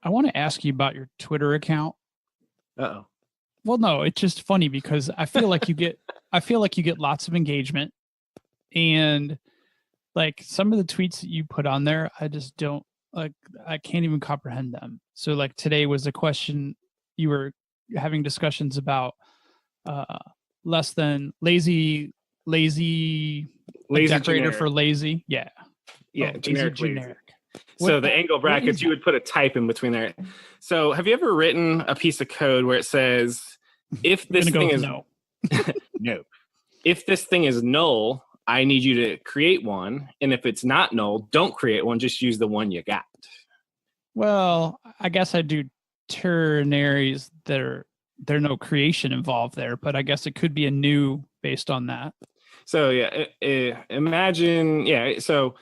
I want to ask you about your Twitter account. Uh-oh. Well, no, it's just funny because I feel like you get lots of engagement, and like some of the tweets that you put on there, I just don't like. I can't even comprehend them. So like today was a question you were having discussions about less than lazy decorator generic. for lazy. Yeah. Generic. What, so the angle brackets, you would put a type in between there. So have you ever written a piece of code where it says, if this thing is no, no, if this thing is null, I need you to create one. And if it's not null, don't create one. Just use the one you got. Well, I guess I do ternaries that are there's no creation involved there, but I guess it could be a new based on that. So imagine, so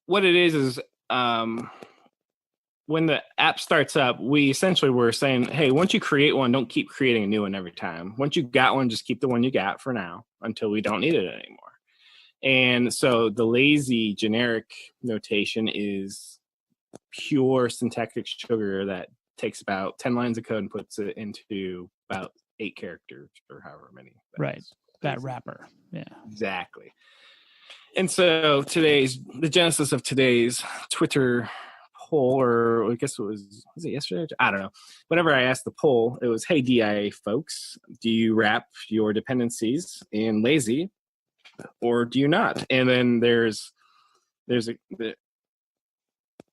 what it is when the app starts up, we essentially were saying, hey, once you create one, don't keep creating a new one every time. Once you got one, just keep the one you got for now until we don't need it anymore. And so the lazy generic notation is pure syntactic sugar that takes about 10 lines of code and puts it into about 8 characters or however many. Right. That wrapper. Yeah. Exactly. And so the genesis of today's Twitter poll, or I guess was it yesterday? I don't know. Whenever I asked the poll, it was, hey, DIA folks, do you wrap your dependencies in lazy or do you not? And then there's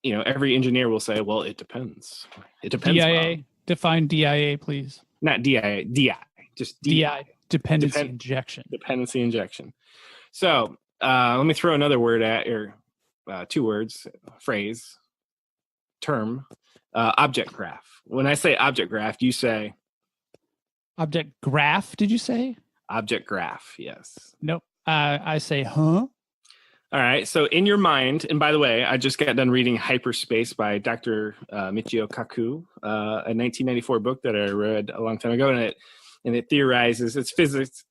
every engineer will say, well, it depends. It depends. DIA, define DIA, please. Not DIA, DI. Just DI, dependency injection. Dependency injection. So let me throw another word at your 2 words, phrase, term, object graph. When I say object graph, you say? Object graph, did you say? Object graph, yes. Nope. I say, huh? All right. So in your mind, and by the way, I just got done reading Hyperspace by Dr. Michio Kaku, a 1994 book that I read a long time ago, and it theorizes, it's physics.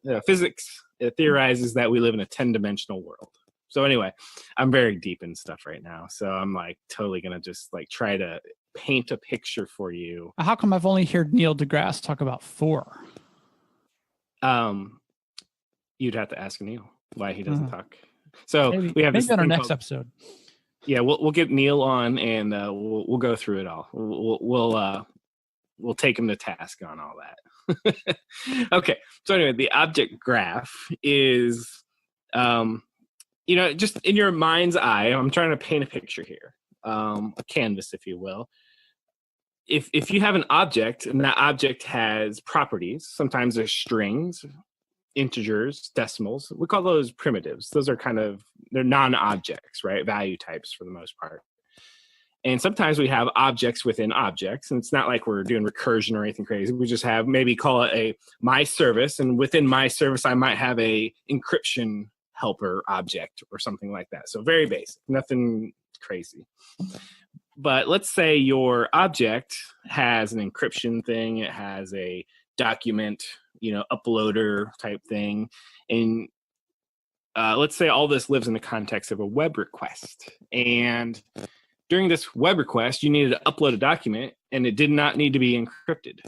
It theorizes that we live in a 10-dimensional world. So anyway, I'm very deep in stuff right now. So I'm like totally going to just like try to paint a picture for you. How come I've only heard Neil deGrasse talk about 4? You'd have to ask Neil why he doesn't talk. So we have maybe on our next episode. Yeah, we'll get Neil on and we'll go through it all. We'll take him to task on all that. Okay. So anyway, the object graph is, just in your mind's eye, I'm trying to paint a picture here, a canvas, if you will. If you have an object and that object has properties, sometimes there's strings, integers, decimals. We call those primitives. Those are they're non-objects, right? Value types for the most part. And sometimes we have objects within objects, and it's not like we're doing recursion or anything crazy. We just have, maybe call it a my service, and within my service, I might have a encryption helper object or something like that. So very basic, nothing crazy. But let's say your object has an encryption thing. It has a document, uploader type thing. And let's say all this lives in the context of a web request. And during this web request, you needed to upload a document and it did not need to be encrypted.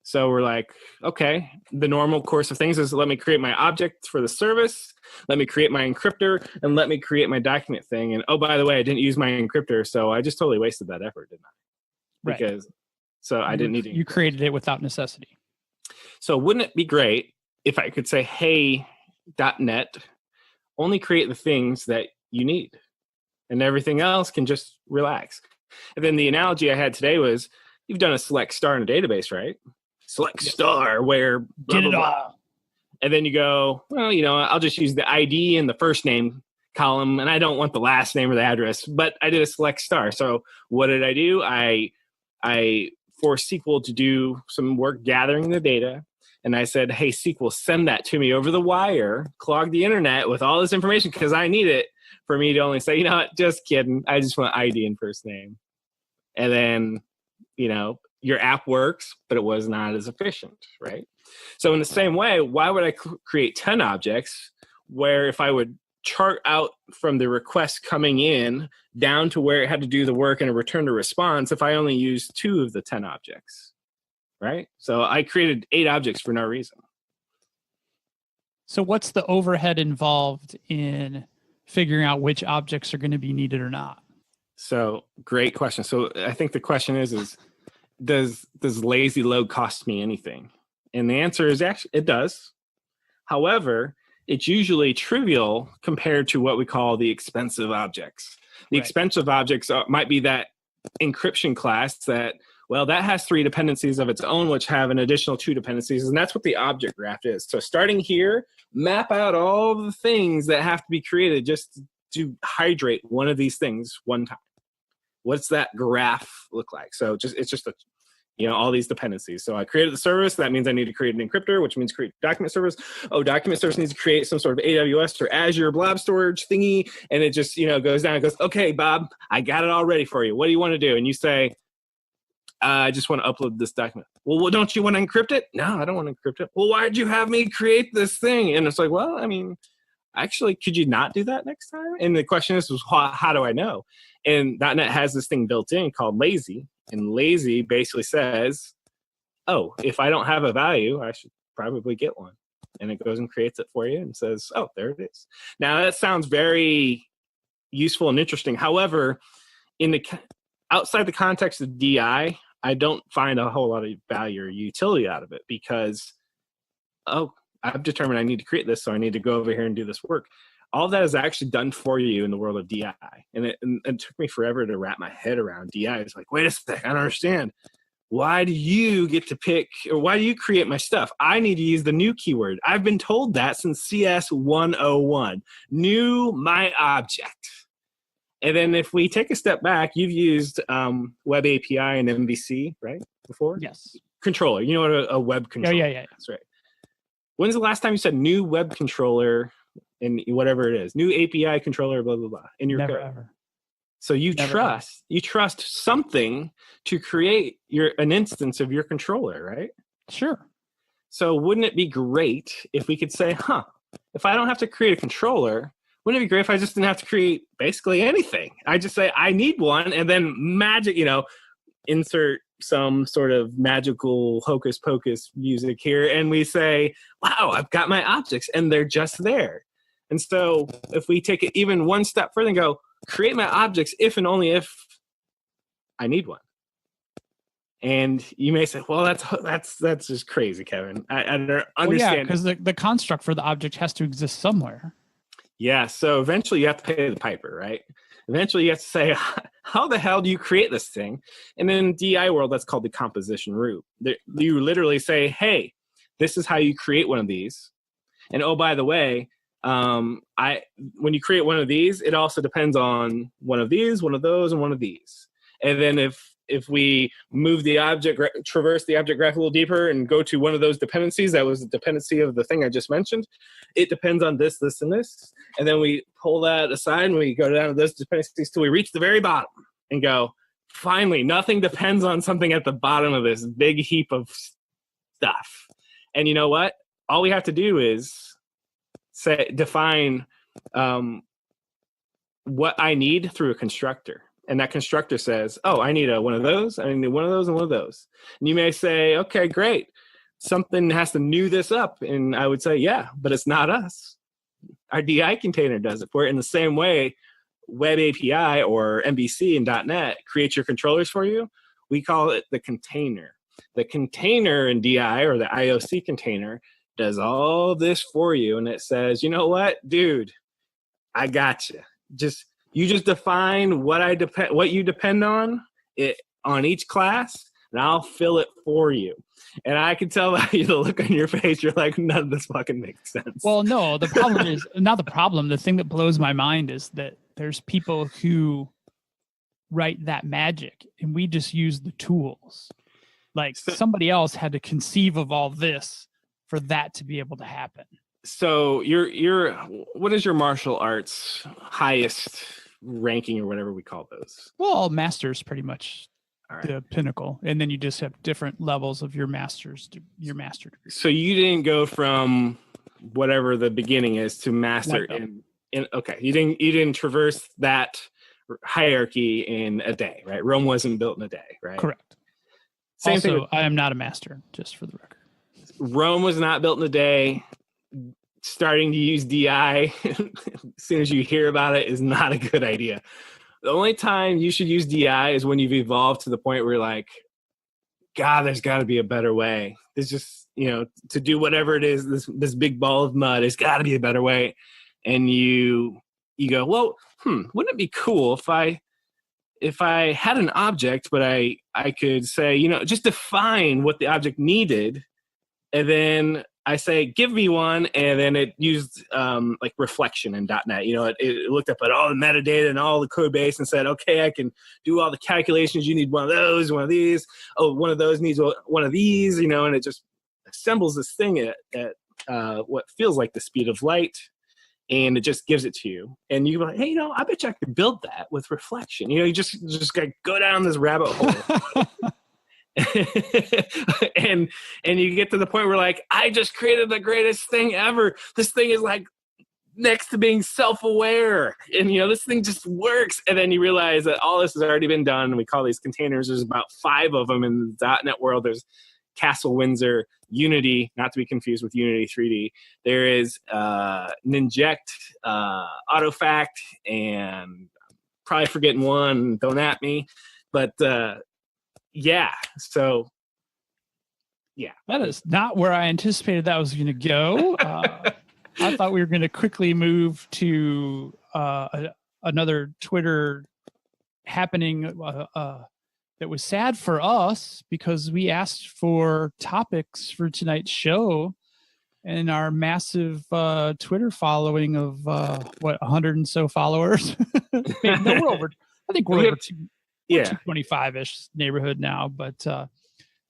So we're like, okay, the normal course of things is let me create my object for the service, let me create my encryptor, and let me create my document thing. And oh, by the way, I didn't use my encryptor, so I just totally wasted that effort, didn't I? Right. Because I didn't need to. You created it without necessity. So wouldn't it be great if I could say, hey, .NET, only create the things that you need, and everything else can just relax. And then the analogy I had today was, you've done a select star in a database, right? Select star where blah, get it blah, all. blah. And then you go, well, I'll just use the ID and the first name column, and I don't want the last name or the address, but I did a select star. So what did I do? I forced SQL to do some work gathering the data. And I said, hey, SQL, send that to me over the wire, clog the internet with all this information because I need it for me to only say, what, just kidding. I just want ID and first name. And then, your app works, but it was not as efficient, right? So in the same way, why would I create 10 objects where if I would chart out from the request coming in down to where it had to do the work and a return a response if I only used 2 of the 10 objects, right? So I created 8 objects for no reason. So what's the overhead involved in figuring out which objects are going to be needed or not? So great question. So I think the question is does lazy load cost me anything? And the answer is actually it does. However, it's usually trivial compared to what we call the expensive objects. The expensive objects might be that encryption class that, well, that has 3 dependencies of its own, which have an additional 2 dependencies. And that's what the object graph is. So starting here, map out all the things that have to be created just to hydrate one of these things one time. What's that graph look like? So it's just all these dependencies. So I created the service. That means I need to create an encryptor, which means create document service. Oh, document service needs to create some sort of AWS or Azure blob storage thingy. And it just, goes down and goes, okay, Bob, I got it all ready for you. What do you want to do? And you say, I just want to upload this document. Well, don't you want to encrypt it? No, I don't want to encrypt it. Well, why'd you have me create this thing? And it's like, well, I mean, actually, could you not do that next time? And the question is how do I know? And .NET has this thing built in called lazy. And lazy basically says, oh, if I don't have a value, I should probably get one. And it goes and creates it for you and says, oh, there it is. Now, that sounds very useful and interesting. However, outside the context of DI, I don't find a whole lot of value or utility out of it because, oh, I've determined I need to create this, so I need to go over here and do this work. All that is actually done for you in the world of DI. And it took me forever to wrap my head around DI. It's like, wait a sec, I don't understand. Why do you get to pick, or why do you create my stuff? I need to use the new keyword. I've been told that since CS 101. New my object. And then if we take a step back, you've used Web API and MVC, right, before? Yes. Controller. You know what a web controller is, That's right. When's the last time you said new web controller and whatever it is, new API controller, blah, blah, blah, in your Never code? ever. So you trust something to create an instance of your controller, right? Sure. So wouldn't it be great if we could say, if I don't have to create a controller, wouldn't it be great if I just didn't have to create basically anything? I just say, I need one, and then magic, insert some sort of magical hocus pocus music here, and we say, wow, I've got my objects, and they're just there. And so if we take it even one step further and go, create my objects if and only if I need one. And you may say, well, that's just crazy, Kevin. I don't understand. Well, yeah, because the construct for the object has to exist somewhere. Yeah, so eventually you have to pay the piper, right? Eventually you have to say, how the hell do you create this thing? And in DI world, that's called the composition root. You literally say, hey, this is how you create one of these. And oh, by the way, when you create one of these, it also depends on one of these, one of those, and one of these. And then if we move the object, traverse the object graph a little deeper and go to one of those dependencies, that was the dependency of the thing I just mentioned, it depends on this, this, and this. And then we pull that aside and we go down to those dependencies till we reach the very bottom and go, finally, nothing depends on something at the bottom of this big heap of stuff. And you know what? All we have to do is define what I need through a constructor. And that constructor says, oh, I need one of those, I need one of those, and one of those. And you may say, okay, great. Something has to new this up. And I would say, yeah, but it's not us. Our DI container does it for it. In the same way, Web API or MVC in .NET creates your controllers for you. We call it the container. The container in DI, or the IOC container, does all this for you. And it says, you know what, dude, I got you. You just define what you depend on on each class, and I'll fill it for you. And I can tell by the look on your face, you're like, none of this fucking makes sense. Well, no, the problem is not the problem. The thing that blows my mind is that there's people who write that magic, and we just use the tools. Like somebody else had to conceive of all this for that to be able to happen. So what is your martial arts highest ranking or whatever we call those? Well, master's pretty much the pinnacle, and then you just have different levels of your master's degree. So you didn't go from whatever the beginning is to master in You didn't traverse that hierarchy in a day, right? Rome wasn't built in a day, right? Correct. Same also, thing. I am not a master, just for the record. Rome was not built in a day. Starting to use DI as soon as you hear about it is not a good idea. The only time you should use DI is when you've evolved to the point where you're like, God, there's got to be a better way. There's just, to do whatever it is, this big ball of mud, there's got to be a better way. And you go, well, wouldn't it be cool if I had an object, but I could say, just define what the object needed, and then I say, give me one, and then it used like reflection in .NET. It looked up at all the metadata and all the code base and said, okay, I can do all the calculations. You need one of those, one of these. Oh, one of those needs one of these, and it just assembles this thing at what feels like the speed of light, and it just gives it to you. And you go like, hey, I bet you I could build that with reflection. You just gotta go down this rabbit hole. and you get to the point where like, I just created the greatest thing ever. This thing is like next to being self-aware, and this thing just works. And then you realize that all this has already been done. We call these containers. There's about 5 of them in the .NET world. There's Castle Windsor, Unity, not to be confused with Unity 3D. There is Ninject, Autofact, and probably forgetting one. Don't at me, but yeah. So, yeah. That is not where I anticipated that was going to go. I thought we were going to quickly move to another Twitter happening that was sad for us because we asked for topics for tonight's show, and our massive Twitter following of 100 and so followers. Wait, no, we're over. I think we're over 225-ish neighborhood now, but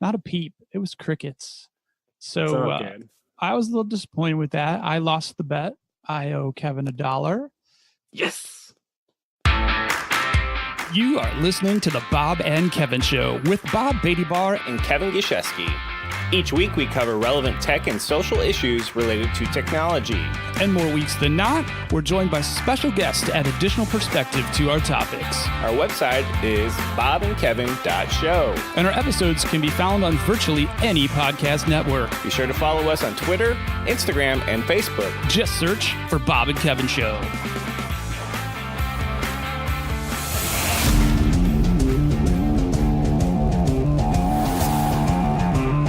not a peep. It was crickets. So I was a little disappointed with that. I lost the bet. I owe Kevin $1. Yes. You are listening to the Bob and Kevin Show with Bob Beattybar and Kevin Gishesky. Each week we cover relevant tech and social issues related to technology. And more weeks than not, we're joined by special guests to add additional perspective to our topics. Our website is bobandkevin.show. And our episodes can be found on virtually any podcast network. Be sure to follow us on Twitter, Instagram, and Facebook. Just search for Bob and Kevin Show.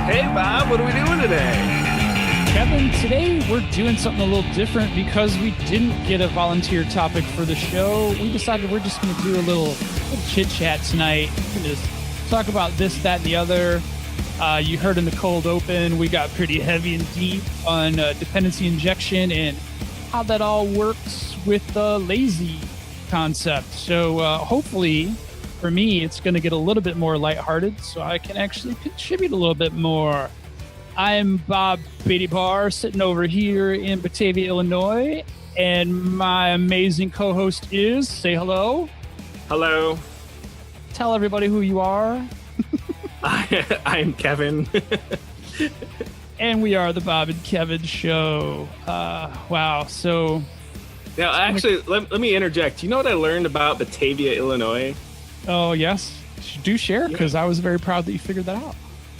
Hey, Bob, what are we doing today? Kevin, today we're doing something a little different because we didn't get a volunteer topic for the show. We decided we're just going to do a little chit-chat tonight. We're going to talk about this, that, and the other. You heard in the cold open, we got pretty heavy and deep on dependency injection and how that all works with the lazy concept. So hopefully, for me, it's going to get a little bit more lighthearted so I can actually contribute a little bit more. I'm Bob Beattybar, sitting over here in Batavia, Illinois, and my amazing co-host is, say hello. Hello. Tell everybody who you are. I'm Kevin. And we are the Bob and Kevin Show. Wow, so... Now, actually, let me interject. You know what I learned about Batavia, Illinois? Oh, yes. Do share, because I was very proud that you figured that out.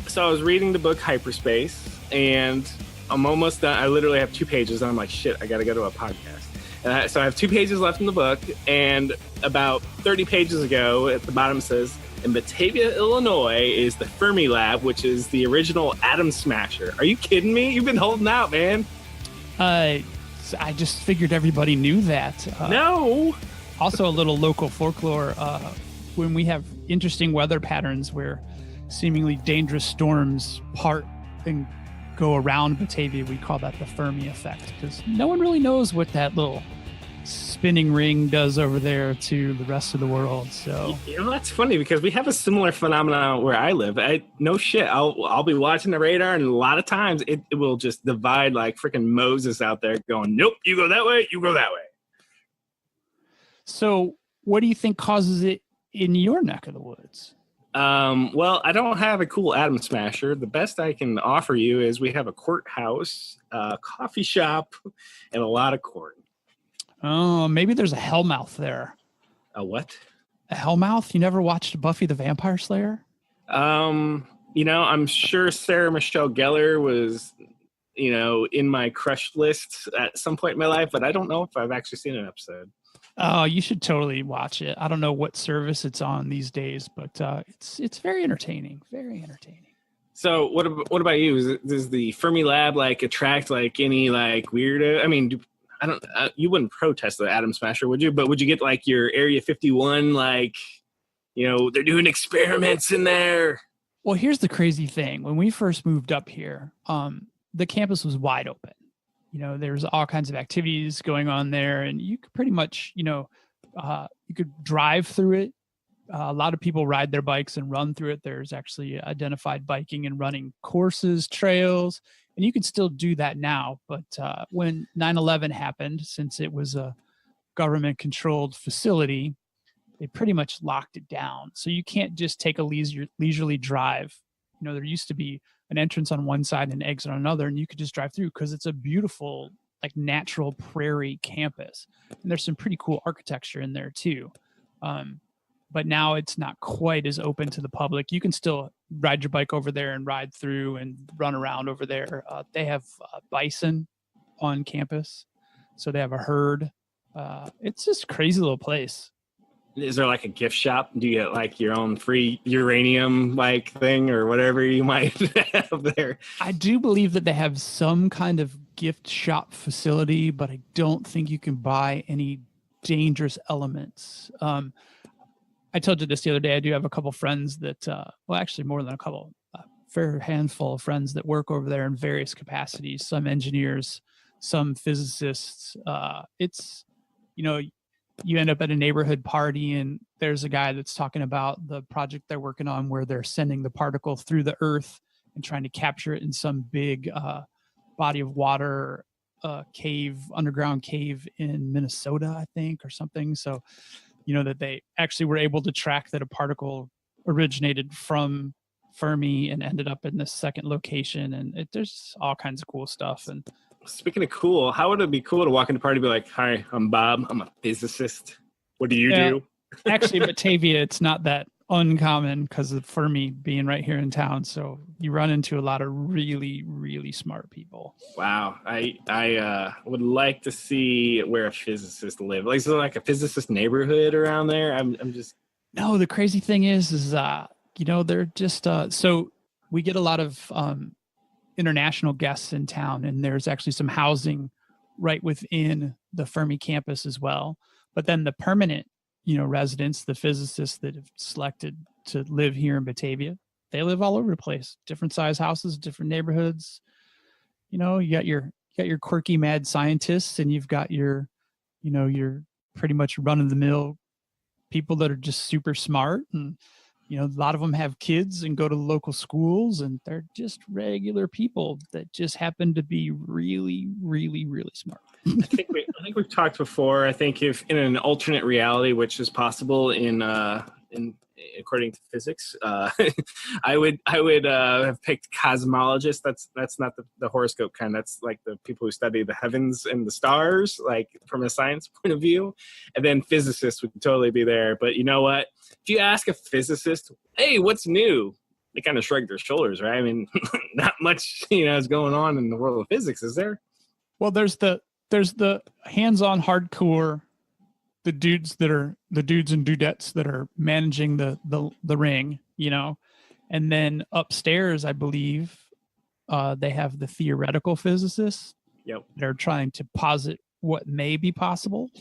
So I was reading the book Hyperspace, and I'm almost done. I literally have 2 pages, and I'm like, shit, I got to go to a podcast. So I have 2 pages left in the book, and about 30 pages ago, at the bottom says, in Batavia, Illinois, is the Fermi Lab, which is the original atom smasher. Are you kidding me? You've been holding out, man. I just figured everybody knew that. No. Also, a little local folklore. When we have interesting weather patterns where seemingly dangerous storms part and go around Batavia, we call that the Fermi effect, because no one really knows what that little spinning ring does over there to the rest of the world. So that's funny because we have a similar phenomenon where I live. No shit, I'll be watching the radar, and a lot of times it will just divide like freaking Moses out there going, nope, you go that way, you go that way. So what do you think causes it in your neck of the woods? Well, I don't have a cool atom smasher. The best I can offer you is we have a courthouse, a coffee shop, and a lot of corn. Oh, maybe there's a hellmouth there. A what? A hellmouth? You never watched Buffy the Vampire Slayer? I'm sure Sarah Michelle Gellar was, in my crush list at some point in my life, but I don't know if I've actually seen an episode. Oh, you should totally watch it. I don't know what service it's on these days, but it's very entertaining. Very entertaining. So what about you? Does the Fermi Lab attract any weirdo? I mean, I don't. You wouldn't protest the Atom Smasher, would you? But would you get your Area 51 they're doing experiments in there? Well, here's the crazy thing. When we first moved up here, the campus was wide open. There's all kinds of activities going on there, and you could pretty much, you could drive through it. A lot of people ride their bikes and run through it. There's actually identified biking and running courses, trails, and you can still do that now. But when 9/11 happened, since it was a government-controlled facility, they pretty much locked it down. So you can't just take a leisurely drive. There used to be an entrance on one side and an exit on another, and you could just drive through because it's a beautiful, natural prairie campus. And there's some pretty cool architecture in there too. But now it's not quite as open to the public. You can still ride your bike over there and ride through and run around over there. They have bison on campus, so they have a herd. It's just a crazy little place. Is there a gift shop? Do you get your own free uranium thing or whatever you might have there? I do believe that they have some kind of gift shop facility, but I don't think you can buy any dangerous elements. I told you this the other day. I do have a couple friends that, actually more than a couple, a fair handful of friends that work over there in various capacities, some engineers, some physicists. It's, you end up at a neighborhood party and there's a guy that's talking about the project they're working on where they're sending the particle through the earth and trying to capture it in some big body of water, underground cave in Minnesota, I think, or something. So, that they actually were able to track that a particle originated from Fermi and ended up in this second location. And there's all kinds of cool stuff. And speaking of cool, how would it be cool to walk into a party and be like, "Hi, I'm Bob. I'm a physicist. What do you do?" Actually, Batavia, it's not that uncommon because of Fermi being right here in town. So you run into a lot of really, really smart people. Wow. I would like to see where a physicist live. Is there a physicist neighborhood around there? I'm just. No, the crazy thing is they're just, so we get a lot of international guests in town, and there's actually some housing right within the Fermi campus as well. But then the permanent, residents, the physicists that have selected to live here in Batavia, they live all over the place, different size houses, different neighborhoods. You got your quirky mad scientists, and you've got your pretty much run of the mill people that are just super smart. And, a lot of them have kids and go to local schools, and they're just regular people that just happen to be really, really, really smart. I think we've talked before. I think if in an alternate reality, which is possible in according to physics, I would have picked cosmologists. That's not the horoscope kind. That's the people who study the heavens and the stars, from a science point of view. And then physicists would totally be there. But you know what? If you ask a physicist, "Hey, what's new?" they kind of shrug their shoulders, right? I mean, not much is going on in the world of physics, is there? Well, there's the hands-on hardcore, the dudes and dudettes that are managing the ring, and then upstairs, I believe, they have the theoretical physicists. Yep. They're trying to posit what may be possible.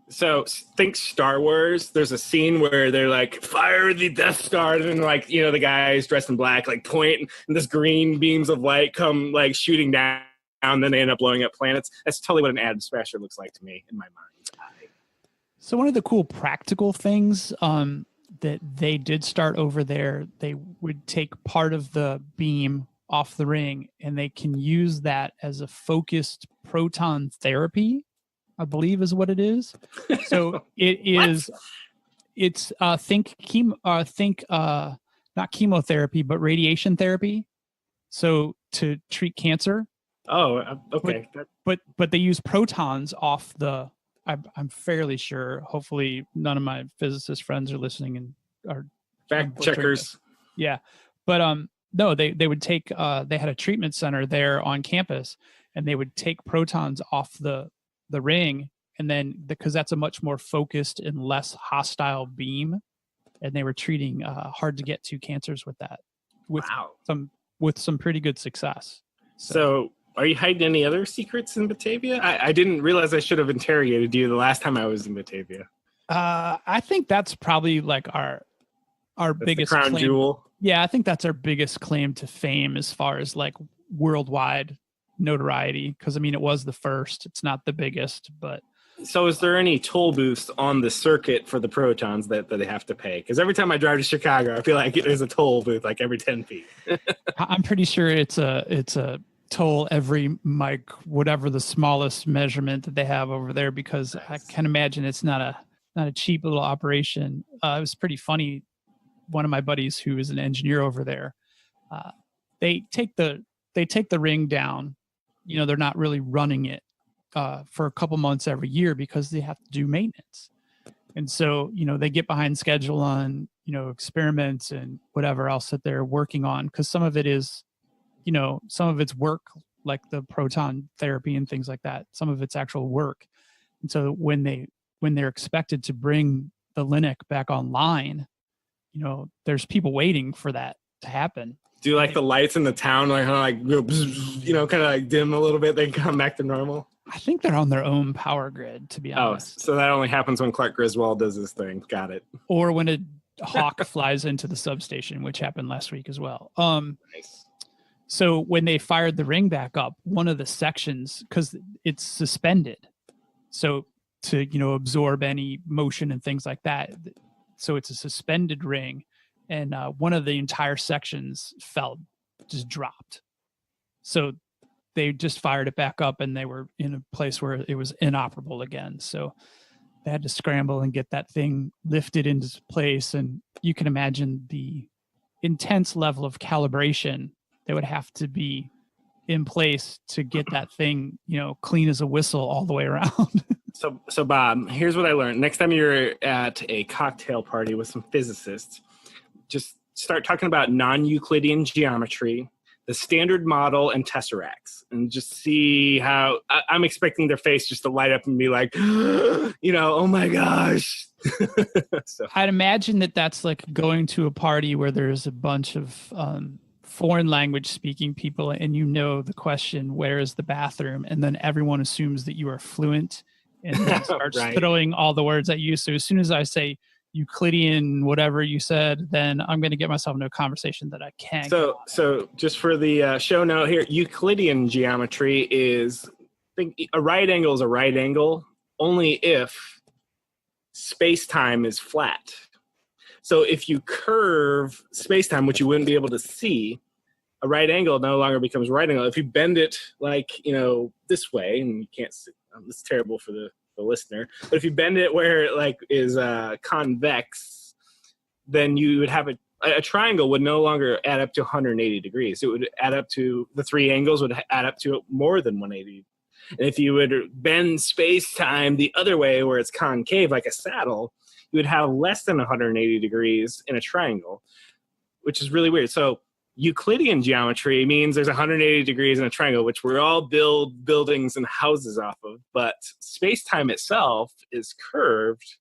So think Star Wars. There's a scene where they're like, "Fire the Death Star," and then the guys dressed in black point, and this green beams of light come shooting down, and then they end up blowing up planets. That's totally what an Atom Smasher looks like to me in my mind's eye. So one of the cool practical things that they did start over there, they would take part of the beam off the ring, and they can use that as a focused proton therapy, I believe is what it is. So it is, it's think not chemotherapy, but radiation therapy. So to treat cancer, Oh, okay. But they use protons off the. I'm fairly sure. Hopefully, none of my physicist friends are listening and are Fact checkers. Yeah, but no, they would take. They had a treatment center there on campus, and they would take protons off the ring, and then because that's a much more focused and less hostile beam, and they were treating hard to get to cancers with that. With some pretty good success. So are you hiding any other secrets in Batavia? I didn't realize I should have interrogated you the last time I was in Batavia. I think that's probably like our biggest crown claim. Jewel. Yeah, I think that's our biggest claim to fame as far as like worldwide notoriety. Because I mean, it was the first. It's not the biggest, but. So is there any toll booths on the circuit for the protons that they have to pay? Because every time I drive to Chicago, I feel like there's a toll booth like every 10 feet. I'm pretty sure it's a toll every mic, whatever the smallest measurement that they have over there, because nice. I can imagine it's not a cheap little operation. It was pretty funny. One of my buddies who is an engineer over there, they take the ring down. You know, they're not really running it for a couple months every year because they have to do maintenance. And so, you know, they get behind schedule on, you know, experiments and whatever else that they're working on. Cause some of it is, you know, some of it's work, like the proton therapy and things like that. Some of it's actual work. And so when they're expected to bring the Linux back online, you know, there's people waiting for that to happen. Do like the lights in the town, like, you know, kind of like dim a little bit, they come back to normal? I think they're on their own power grid, to be honest. Oh, so that only happens when Clark Griswold does his thing. Got it. Or when a hawk flies into the substation, which happened last week as well. Nice. So when they fired the ring back up, one of the sections, because it's suspended, so to, you know, absorb any motion and things like that. So it's a suspended ring, and one of the entire sections just dropped. So they just fired it back up, and they were in a place where it was inoperable again. So they had to scramble and get that thing lifted into place. And you can imagine the intense level of calibration that would have to be in place to get that thing, you know, clean as a whistle all the way around. So Bob, here's what I learned. Next time you're at a cocktail party with some physicists, just start talking about non-Euclidean geometry, the standard model, and tesseracts, and just see how I'm expecting their face just to light up and be like, you know, oh my gosh. So I'd imagine that's like going to a party where there's a bunch of foreign language speaking people, and you know the question, where is the bathroom? And then everyone assumes that you are fluent and then starts right. throwing all the words at you. So as soon as I say Euclidean, whatever you said, then I'm going to get myself into a conversation that I can't. So just for the show note here, Euclidean geometry is, a right angle is a right angle only if space-time is flat. So if you curve space-time, which you wouldn't be able to see, a right angle no longer becomes a right angle. If you bend it like, you know, this way, and you can't see, it's terrible for the listener, but if you bend it where it like is convex, then you would have a triangle would no longer add up to 180 degrees. It would add up to, the three angles would add up to more than 180. And if you would bend space-time the other way where it's concave like a saddle, you would have less than 180 degrees in a triangle, which is really weird. So Euclidean geometry means there's 180 degrees in a triangle, which we all build buildings and houses off of. But space-time itself is curved,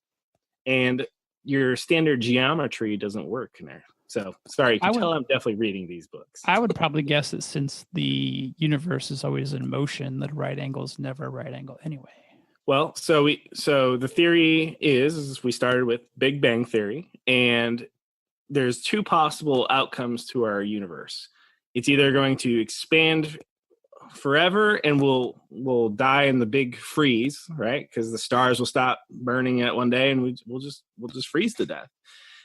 and your standard geometry doesn't work in there. So, sorry, you can tell I'm definitely reading these books. I would probably guess that since the universe is always in motion, that a right angle is never a right angle anyway. Well, so the theory is we started with Big Bang Theory, and there's two possible outcomes to our universe. It's either going to expand forever and we'll die in the big freeze, right? Because the stars will stop burning at one day, and we'll just freeze to death.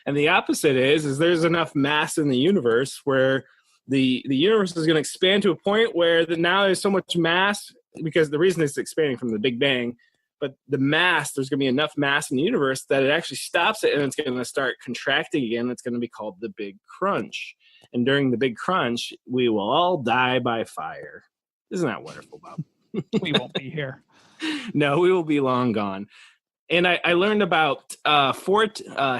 And the opposite is there's enough mass in the universe where the universe is going to expand to a point where now there's so much mass, because the reason it's expanding from the Big Bang, but the mass, there's going to be enough mass in the universe that it actually stops it, and it's going to start contracting again. It's going to be called the Big Crunch. And during the Big Crunch, we will all die by fire. Isn't that wonderful, Bob? We won't be here. No, we will be long gone. And I learned about 4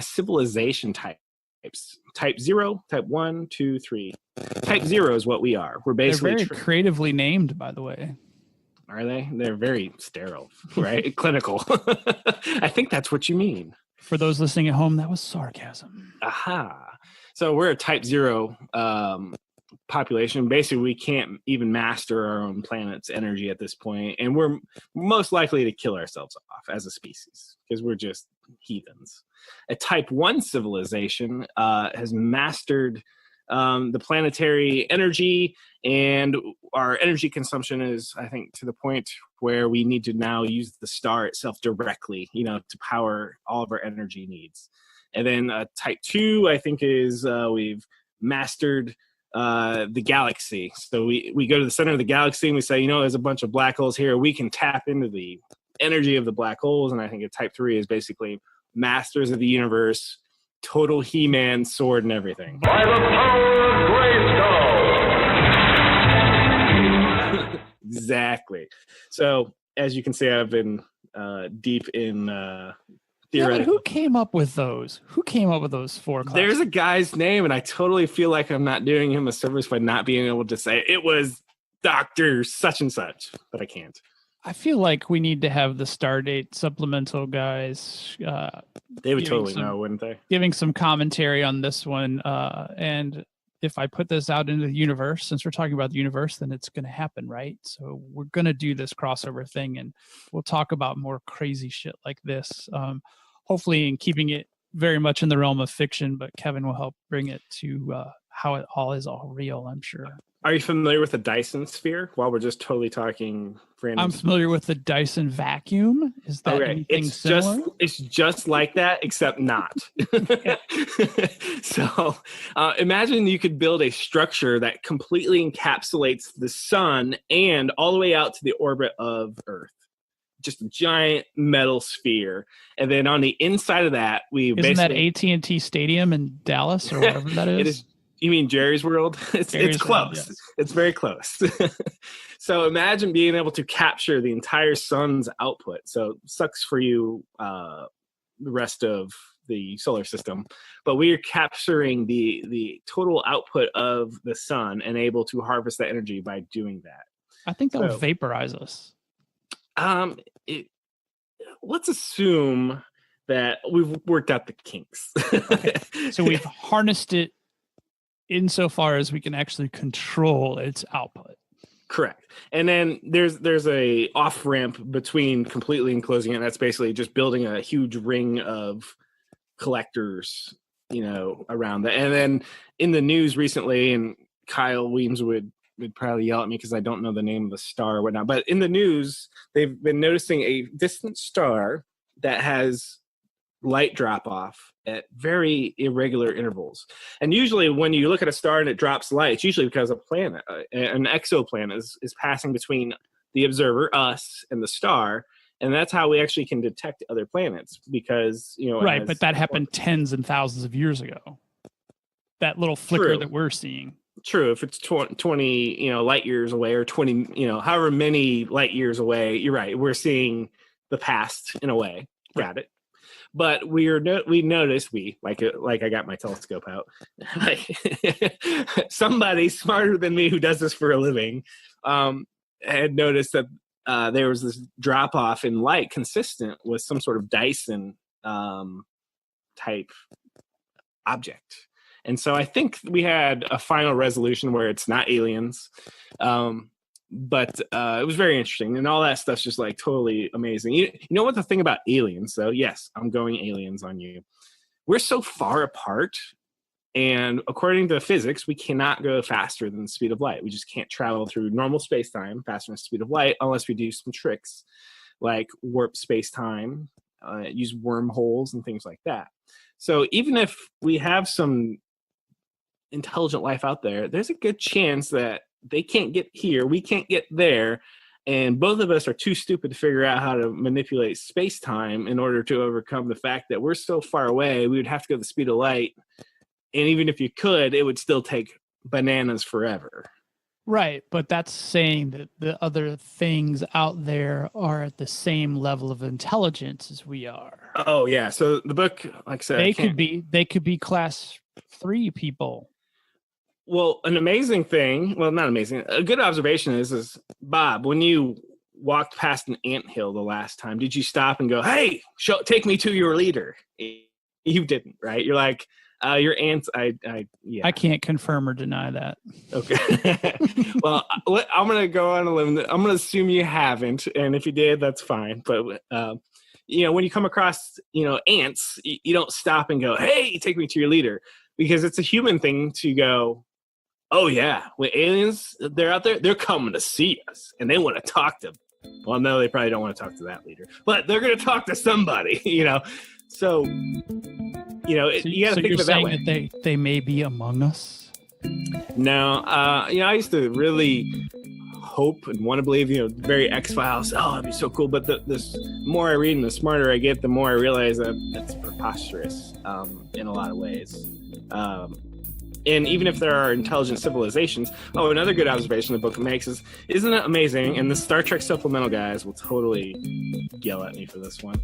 civilization types. Type 0, type 1, 2, 3. Type 0 is what we are. We're basically... They're very creatively named, by the way. Are they? They're very sterile, right? Clinical. I think that's what you mean. For those listening at home, that was sarcasm. Aha. So we're a type 0 population. Basically, we can't even master our own planet's energy at this point, and we're most likely to kill ourselves off as a species because we're just heathens. A type 1 civilization has mastered the planetary energy, and our energy consumption is, I think, to the point where we need to now use the star itself directly, to power all of our energy needs. And then type 2, I think, is we've mastered the galaxy. So we go to the center of the galaxy and we say, there's a bunch of black holes here. We can tap into the energy of the black holes. And I think a type 3 is basically masters of the universe, total He-Man sword and everything. By the power of Grayskull! Exactly. So as you can see, I've been deep in theoretical. Yeah, who came up with those? Who came up with those 4 classes? There's a guy's name, and I totally feel like I'm not doing him a service by not being able to say it was Dr. such and such, but I can't. I feel like we need to have the Stardate supplemental guys. They would totally know, wouldn't they? Giving some commentary on this one. And if I put this out into the universe, since we're talking about the universe, then it's going to happen, right? So we're going to do this crossover thing, and we'll talk about more crazy shit like this. Hopefully in keeping it very much in the realm of fiction, but Kevin will help bring it to how it all is all real, I'm sure. Are you familiar with the Dyson sphere? While we're just totally talking random. I'm familiar with the Dyson vacuum. Is that anything similar? It's just like that, except not. So imagine you could build a structure that completely encapsulates the sun and all the way out to the orbit of Earth. Just a giant metal sphere. And then on the inside of that, Isn't that AT&T Stadium in Dallas or whatever that is? It is. You mean Jerry's World? It's close. World, yes. It's very close. So imagine being able to capture the entire sun's output. So sucks for you, the rest of the solar system. But we are capturing the total output of the sun and able to harvest that energy by doing that. I think that would vaporize us. Let's assume that we've worked out the kinks. Okay. So we've harnessed it insofar as we can actually control its output. Correct. And then there's a off ramp between completely enclosing it. And that's basically just building a huge ring of collectors, around that. And then in the news recently, and Kyle Weems would probably yell at me because I don't know the name of the star or whatnot, but in the news, they've been noticing a distant star that has light drop off at very irregular intervals. And usually when you look at a star and it drops light, it's usually because a planet, an exoplanet is passing between the observer, us, and the star. And that's how we actually can detect other planets because, Right, but that happened tens and thousands of years ago. That little flicker that we're seeing. True. If it's 20, light years away or 20, however many light years away, you're right. We're seeing the past in a way. Got it. But we noticed, like I got my telescope out, somebody smarter than me who does this for a living had noticed that there was this drop off in light consistent with some sort of Dyson type object. And so I think we had a final resolution where it's not aliens. But it was very interesting, and all that stuff's just like totally amazing. You know what the thing about aliens, though? Yes, I'm going aliens on you. We're so far apart, and according to physics, we cannot go faster than the speed of light. We just can't travel through normal space-time faster than the speed of light unless we do some tricks like warp space-time, use wormholes and things like that. So even if we have some intelligent life out there, there's a good chance that they can't get here, we can't get there, and both of us are too stupid to figure out how to manipulate space-time in order to overcome the fact that we're so far away, we would have to go the speed of light, and even if you could, it would still take bananas forever. Right, but that's saying that the other things out there are at the same level of intelligence as we are. Oh yeah. So the book, like I said, They could be class 3 people. Well, an amazing thing. Well, not amazing. A good observation is Bob, when you walked past an anthill the last time, did you stop and go, "Hey, take me to your leader"? You didn't, right? You're like, your ants. Yeah. I can't confirm or deny that. Okay. Well, I'm gonna go on a limb. I'm gonna assume you haven't, and if you did, that's fine. But when you come across ants, you don't stop and go, "Hey, take me to your leader," because it's a human thing to go, "Oh yeah, when aliens they're out there, they're coming to see us, and they want to talk to." Well, no, they probably don't want to talk to that leader, but they're going to talk to somebody, So, you got to think of it that way. That they may be among us. No, I used to really hope and want to believe, very X-Files. Oh, it'd be so cool. But the more I read and the smarter I get, the more I realize that that's preposterous in a lot of ways. And even if there are intelligent civilizations, another good observation the book makes is, isn't it amazing? And the Star Trek supplemental guys will totally yell at me for this one.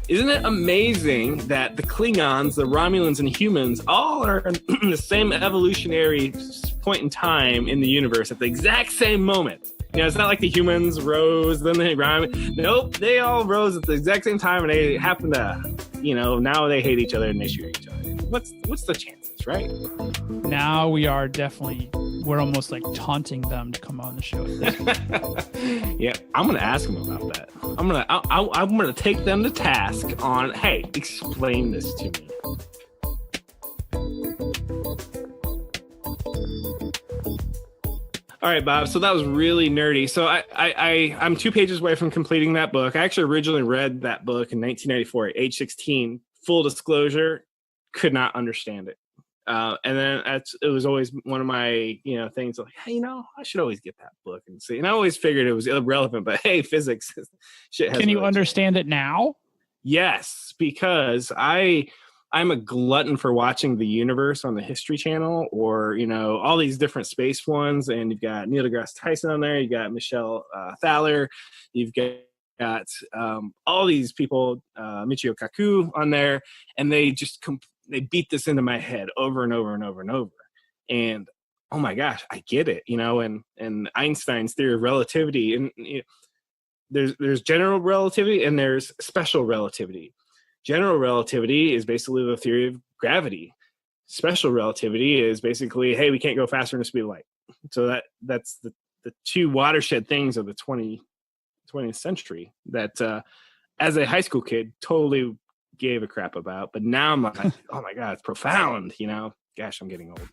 Isn't it amazing that the Klingons, the Romulans, and humans all are in the same evolutionary point in time in the universe at the exact same moment? It's not like the humans rose, then the Romulans. Nope, they all rose at the exact same time, and they happen to, now they hate each other and they shoot each other. What's the chances, right? Now we're almost like taunting them to come on the show. Yeah, I'm gonna ask them about that. I'm gonna take them to task on, hey, explain this to me. All right, Bob. So that was really nerdy. So I'm 2 pages away from completing that book. I actually originally read that book in 1994 at age 16. Full disclosure, could not understand it. And then it was always one of my things like, hey, I should always get that book and see. And I always figured it was irrelevant, but hey, physics shit has. Can you understand it now? Yes, because I'm a glutton for watching The Universe on the History Channel, or all these different space ones. And you've got Neil deGrasse Tyson on there. You got Michelle Thaler. You've got all these people, Michio Kaku on there, and they just they beat this into my head over and over and over and over. And oh my gosh, I get it, and Einstein's theory of relativity, and there's general relativity and there's special relativity. General relativity is basically the theory of gravity. Special relativity is basically, hey, we can't go faster than the speed of light. So that's the two watershed things of the 20th century that as a high school kid totally gave a crap about. But now I'm like, oh my God, it's profound, Gosh, I'm getting old.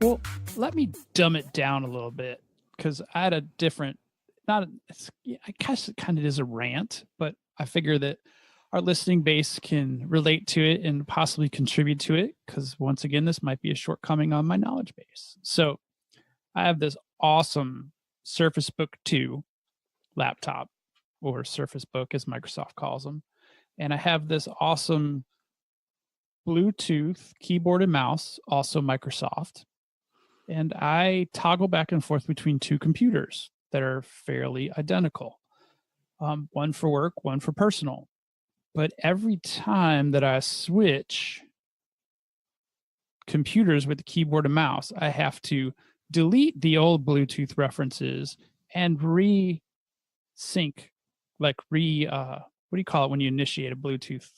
Well, let me dumb it down a little bit, because I had a different, I guess it kind of is a rant, but I figure that our listening base can relate to it and possibly contribute to it, because once again, this might be a shortcoming on my knowledge base. So I have this awesome Surface Book 2 laptop, or Surface Book as Microsoft calls them. And I have this awesome Bluetooth keyboard and mouse, also Microsoft. And I toggle back and forth between 2 computers that are fairly identical. One for work, one for personal. But every time that I switch computers with the keyboard and mouse, I have to delete the old Bluetooth references and re-sync, what do you call it when you initiate a Bluetooth?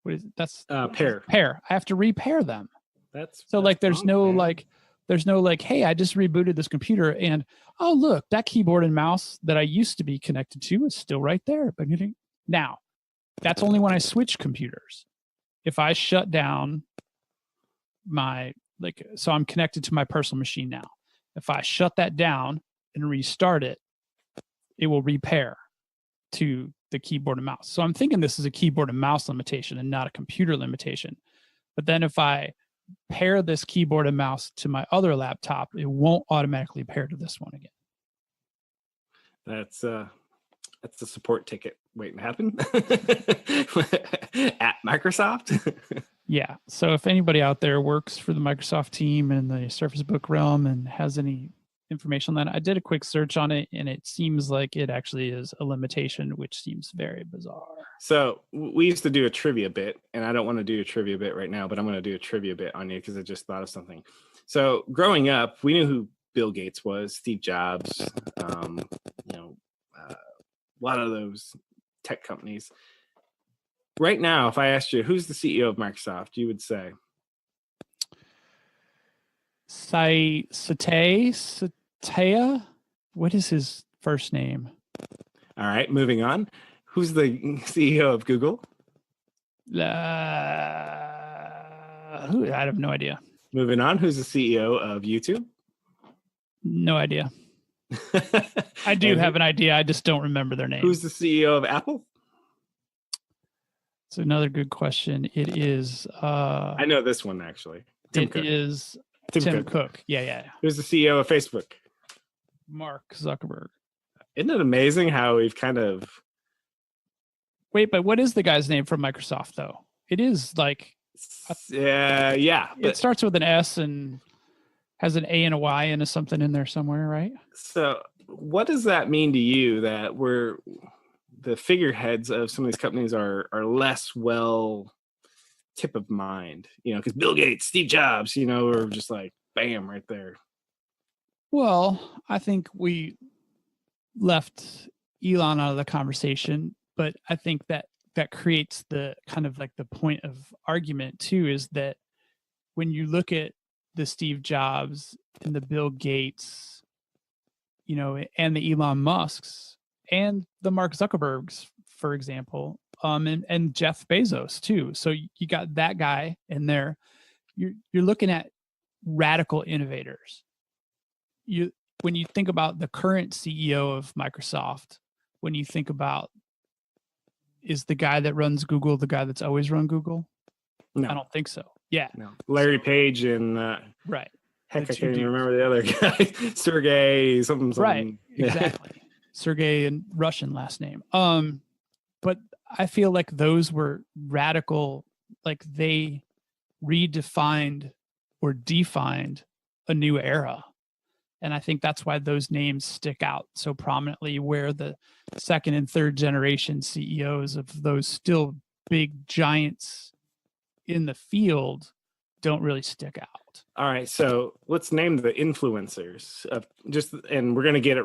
What is it? That's pair. Pair. I have to repair them. That's there's no hey, I just rebooted this computer and oh look, that keyboard and mouse that I used to be connected to is still right there. But now, that's only when I switch computers. If I shut down so I'm connected to my personal machine now. If I shut that down and restart it, it will repair to the keyboard and mouse. So I'm thinking this is a keyboard and mouse limitation and not a computer limitation. But then if I pair this keyboard and mouse to my other laptop, it won't automatically pair to this one again. That's That's the support ticket waiting to happen at Microsoft. Yeah. So if anybody out there works for the Microsoft team in the Surface Book realm and has any information on that, I did a quick search on it, and it seems like it actually is a limitation, which seems very bizarre. So we used to do a trivia bit, and I don't want to do a trivia bit right now, but I'm going to do a trivia bit on you because I just thought of something. So growing up, we knew who Bill Gates was, Steve Jobs, a lot of those tech companies. Right now, if I asked you who's the CEO of Microsoft, you would say Satya? What is his first name? All right, moving on. Who's the CEO of Google? I have no idea. Moving on. Who's the CEO of YouTube? No idea. I do have an idea. I just don't remember their name. Who's the CEO of Apple? It's another good question. It is. I know this one actually. Tim Cook. Yeah. Who's the CEO of Facebook? Mark Zuckerberg. Isn't it amazing how we've kind of... Wait, but what is the guy's name from Microsoft, though? It is like... yeah. It starts with an S and has an A and a Y and a something in there somewhere, right? So what does that mean to you that the figureheads of some of these companies are less well tip of mind? Because Bill Gates, Steve Jobs, are just like, bam, right there. Well, I think we left Elon out of the conversation, but I think that creates the kind of like the point of argument too, is that when you look at the Steve Jobs and the Bill Gates, and the Elon Musks and the Mark Zuckerbergs, for example, and Jeff Bezos too. So you got that guy in there. You're looking at radical innovators. When you think about the current CEO of Microsoft, when you think about, is the guy that runs Google the guy that's always run Google? No, I don't think so. Yeah. No. Larry Page and right. Heck, I can't even remember the other guy. Sergey something. Right. Exactly. Sergey and Russian last name. But I feel like those were radical, like they redefined or defined a new era. And I think that's why those names stick out so prominently, where the second and third generation CEOs of those still big giants in the field don't really stick out. All right. So let's name the influencers and we're going to get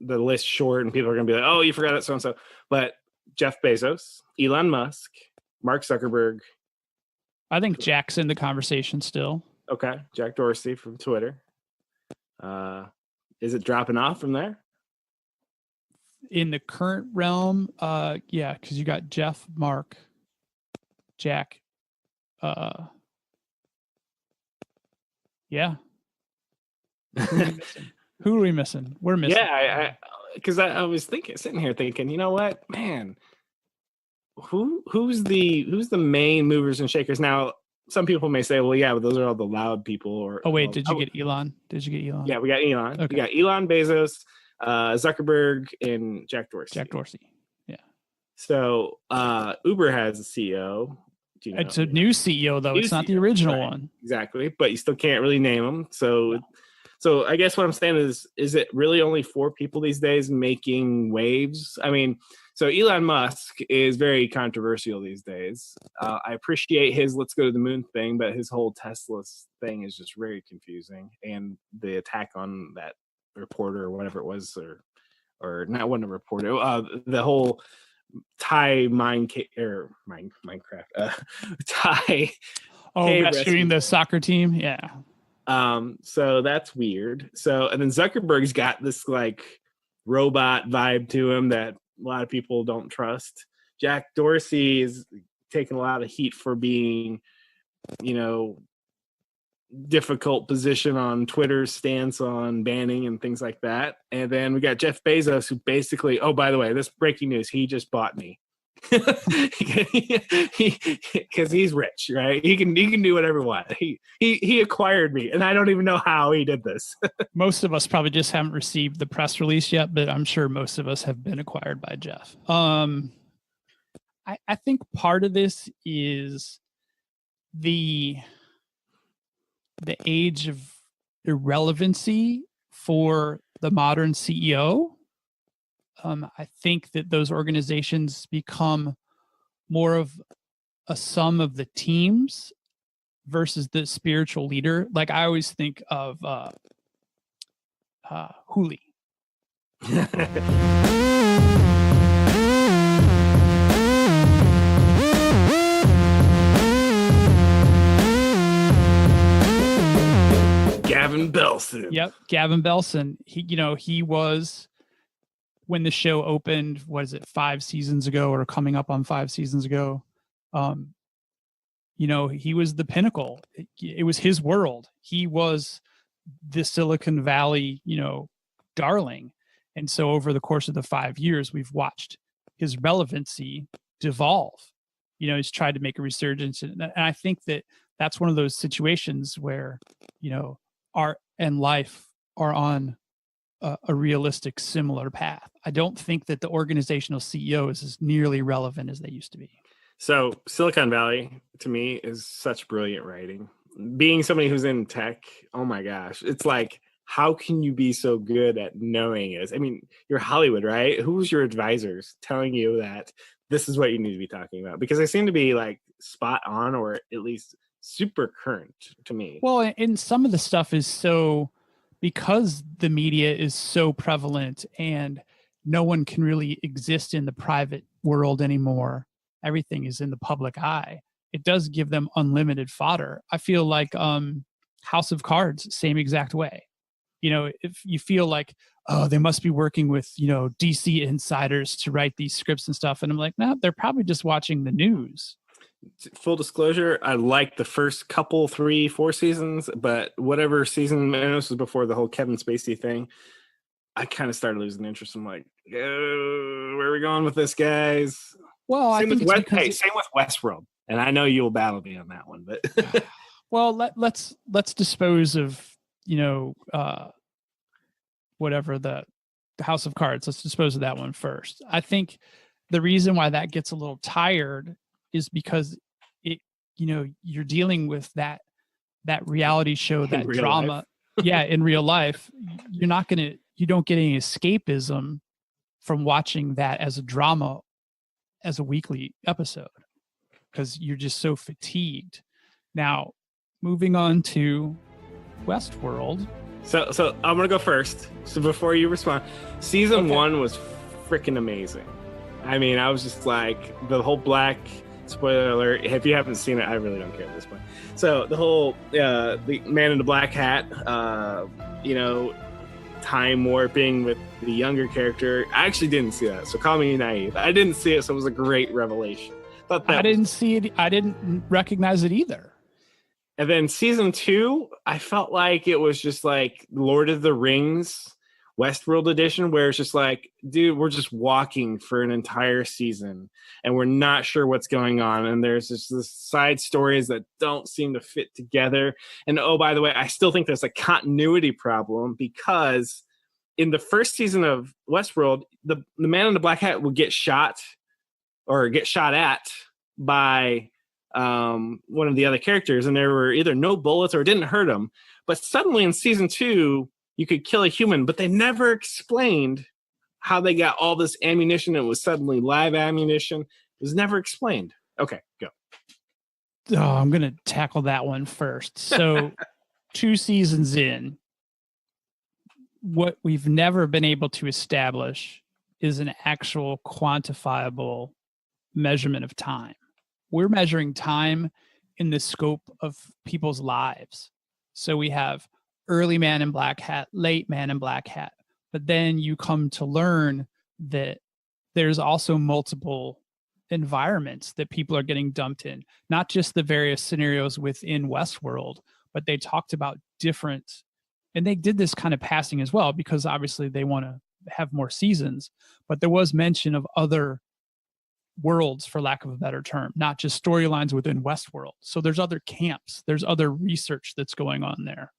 the list short and people are going to be like, oh, you forgot it, so-and-so. But Jeff Bezos, Elon Musk, Mark Zuckerberg. I think Jack's in the conversation still. Okay. Jack Dorsey from Twitter. Is it dropping off from there? In the current realm, yeah, because you got Jeff, Mark, Jack. Yeah. Who are we missing? We're missing. Yeah, because I was sitting here thinking, you know what, man, who's the main movers and shakers? Now, some people may say, well, yeah, but those are all the loud people. Did you get Elon? Yeah, we got Elon. Okay. We got Elon, Bezos, Zuckerberg, and Jack Dorsey. Yeah. So Uber has a CEO. It's a new CEO, though. It's not the original one. Exactly. But you still can't really name them. So I guess what I'm saying is it really only 4 people these days making waves? I mean, so Elon Musk is very controversial these days. I appreciate his let's go to the moon thing, but his whole Tesla thing is just very confusing. And the attack on that reporter or whatever it was, or not one reporter, the whole Thai Minecraft. Thai. Rescuing the soccer team. Yeah. So that's weird. So, and then Zuckerberg's got this like robot vibe to him that a lot of people don't trust. Jack Dorsey is taking a lot of heat for being, difficult position on Twitter's stance on banning and things like that. And then we got Jeff Bezos, who basically, oh, by the way, this breaking news, he just bought me. Because he's rich, right? He can do whatever he wants. He acquired me, and I don't even know how he did this. Most of us probably just haven't received the press release yet, but I'm sure most of us have been acquired by Jeff. I think part of this is the age of irrelevancy for the modern CEO. I think that those organizations become more of a sum of the teams versus the spiritual leader. Like I always think of Hooli. Gavin Belson. Yep, Gavin Belson. He was, when the show opened, what is it, 5 seasons ago or coming up on 5 seasons ago, he was the pinnacle. It was his world. He was the Silicon Valley, darling. And so over the course of the 5 years, we've watched his relevancy devolve. He's tried to make a resurgence. And I think that that's one of those situations where, art and life are on a realistic, similar path. I don't think that the organizational CEO is as nearly relevant as they used to be. So Silicon Valley, to me, is such brilliant writing. Being somebody who's in tech, oh my gosh, it's like, how can you be so good at knowing this? I mean, you're Hollywood, right? Who's your advisors telling you that this is what you need to be talking about? Because they seem to be like spot on, or at least super current to me. Well, and some of the stuff is so, because the media is so prevalent and no one can really exist in the private world anymore. Everything is in the public eye. It does give them unlimited fodder. I feel like House of Cards, same exact way. If you feel like, oh, they must be working with, DC insiders to write these scripts and stuff. And I'm like, no, they're probably just watching the news. Full disclosure, I liked the first couple, 3, 4 seasons, but whatever season, and this was before the whole Kevin Spacey thing, I kind of started losing interest. I'm like, where are we going with this, guys? Well, same with Westworld, and I know you'll battle me on that one, but well, let's dispose of whatever the House of Cards. Let's dispose of that one first. I think the reason why that gets a little tired is because you're dealing with that reality show, that drama. Yeah, in real life, you don't get any escapism from watching that as a drama, as a weekly episode, because you're just so fatigued. Now, moving on to Westworld. So I'm gonna go first. So before you respond, season 1 was freaking amazing. I mean, I was just like, the whole black, spoiler alert, if you haven't seen it, I really don't care at this point. So the whole the man in the black hat, time warping with the younger character. I actually didn't see that, so call me naive. I didn't see it, so it was a great revelation. I didn't see it. I didn't recognize it either. And then season 2, I felt like it was just like Lord of the Rings Westworld edition, where it's just like, dude, we're just walking for an entire season and we're not sure what's going on. And there's just this side stories that don't seem to fit together. And oh, by the way, I still think there's a continuity problem, because in the first season of Westworld, the man in the black hat would get shot at by one of the other characters, and there were either no bullets or it didn't hurt him. But suddenly in season 2, you could kill a human, but they never explained how they got all this ammunition. It was suddenly live ammunition. It was never explained. Okay, go. Oh, I'm going to tackle that one first. So 2 seasons in, what we've never been able to establish is an actual quantifiable measurement of time. We're measuring time in the scope of people's lives. So we have early Man in Black Hat, late Man in Black Hat. But then you come to learn that there's also multiple environments that people are getting dumped in, not just the various scenarios within Westworld, but they talked about different, and they did this kind of passing as well, because obviously they want to have more seasons, but there was mention of other worlds, for lack of a better term, not just storylines within Westworld. So there's other camps, there's other research that's going on there.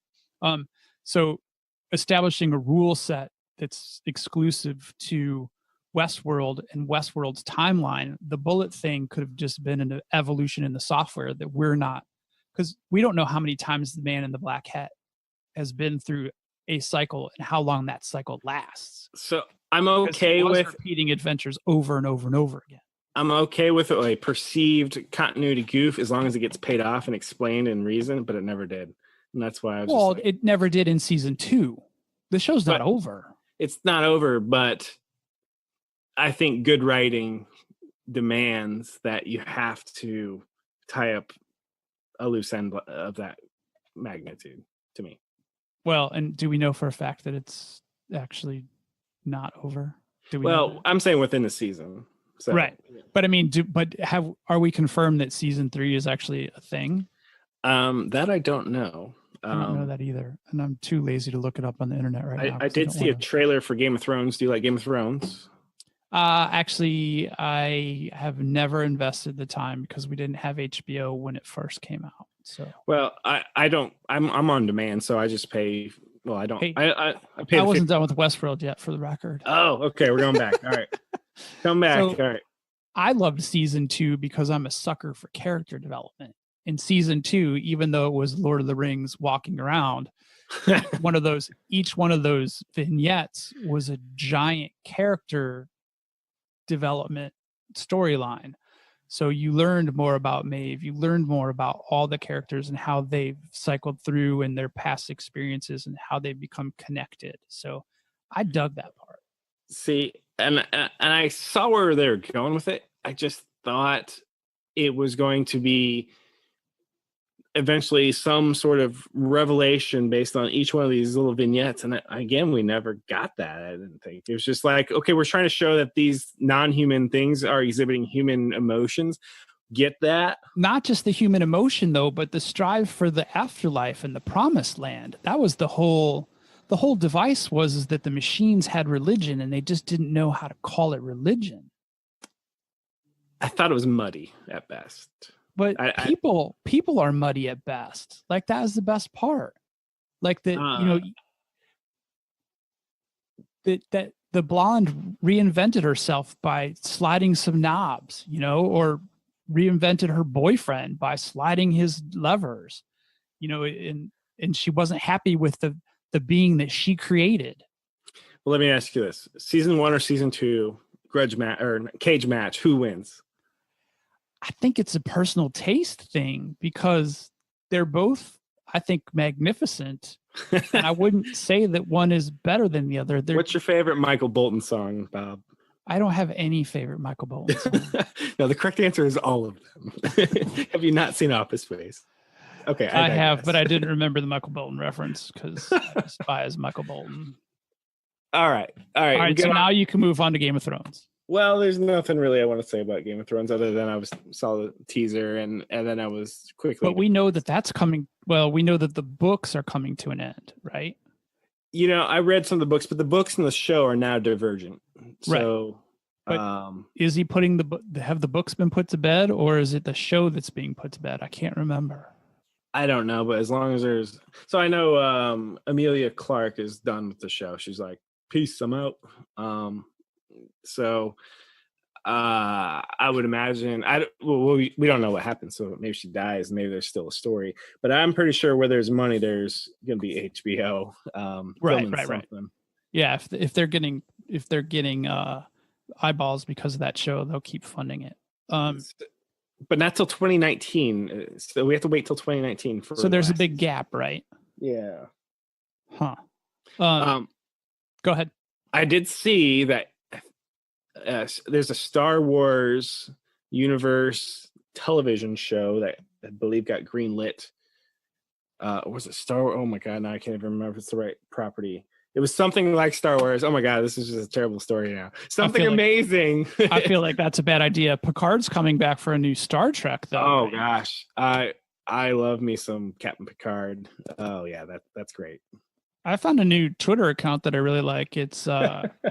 So establishing a rule set that's exclusive to Westworld and Westworld's timeline, the bullet thing could have just been an evolution in the software that we're not, because we don't know how many times the man in the black hat has been through a cycle and how long that cycle lasts. So I'm okay with repeating adventures over and over and over again. I'm okay with a perceived continuity goof as long as it gets paid off and explained and reasoned, but it never did. And that's why I was it never did in season 2. The show's not over. It's not over, but I think good writing demands that you have to tie up a loose end of that magnitude to me. Well, and do we know for a fact that it's actually not over? I'm saying within the season. So, right. But I mean, are we confirmed that season 3 is actually a thing? That I don't know. I don't know that either. And I'm too lazy to look it up on the internet now. I did see a trailer for Game of Thrones. Do you like Game of Thrones? Actually, I have never invested the time because we didn't have HBO when it first came out. So, well, I don't. I'm on demand, so I just pay. Well, I don't. Hey, I pay. I wasn't done with Westworld yet, for the record. Oh, okay. We're going back. All right, come back. So, all right. I loved season 2 because I'm a sucker for character development. In season 2, even though it was Lord of the Rings walking around, each one of those vignettes was a giant character development storyline. So you learned more about Maeve, you learned more about all the characters and how they've cycled through and their past experiences and how they've become connected. So I dug that part. See, and I saw where they were going with it. I just thought it was going to be eventually some sort of revelation based on each one of these little vignettes. And again, we never got that. I didn't think it was just like, okay, we're trying to show that these non-human things are exhibiting human emotions. Get that? Not just the human emotion though, but the strive for the afterlife and the promised land. That was the whole device is that the machines had religion and they just didn't know how to call it religion. I thought it was muddy at best. But people are muddy at best. Like that is the best part. Like that, that the blonde reinvented herself by sliding some knobs, or reinvented her boyfriend by sliding his levers, and she wasn't happy with the being that she created. Well, let me ask you this: season 1 or season 2 grudge match or cage match? Who wins? I think it's a personal taste thing because they're both, I think, magnificent. And I wouldn't say that one is better than the other. What's your favorite Michael Bolton song, Bob? I don't have any favorite Michael Bolton song. No, the correct answer is all of them. Have you not seen Office Space? Okay, I have, but I didn't remember the Michael Bolton reference because I despise Michael Bolton. All right. So now you can move on to Game of Thrones. Well, there's nothing really I want to say about Game of Thrones other than I saw the teaser and then I was quickly. But we know that that's coming. Well, we know that the books are coming to an end, right? I read some of the books, but the books and the show are now divergent. So, right. But is he putting have the books been put to bed, or is it the show that's being put to bed? I can't remember. I don't know, but as long as so I know Emilia Clarke is done with the show. She's like, peace, I'm out. So I would imagine we don't know what happens, so maybe she dies, maybe there's still a story, but I'm pretty sure where there's money there's gonna be HBO right. Yeah, if they're getting eyeballs because of that show, they'll keep funding it, but not till 2019, so we have to wait till 2019 for so there's a big gap, right? Yeah. Go ahead. I did see that there's a Star Wars universe television show that I believe got greenlit. Was it Star Wars? Oh my God, now I can't even remember if it's the right property. It was something like Star Wars. Oh my God, this is just a terrible story now. Something amazing. I feel like that's a bad idea. Picard's coming back for a new Star Trek, though. Oh gosh, I love me some Captain Picard. Oh yeah, that's great. I found a new Twitter account that I really like. It's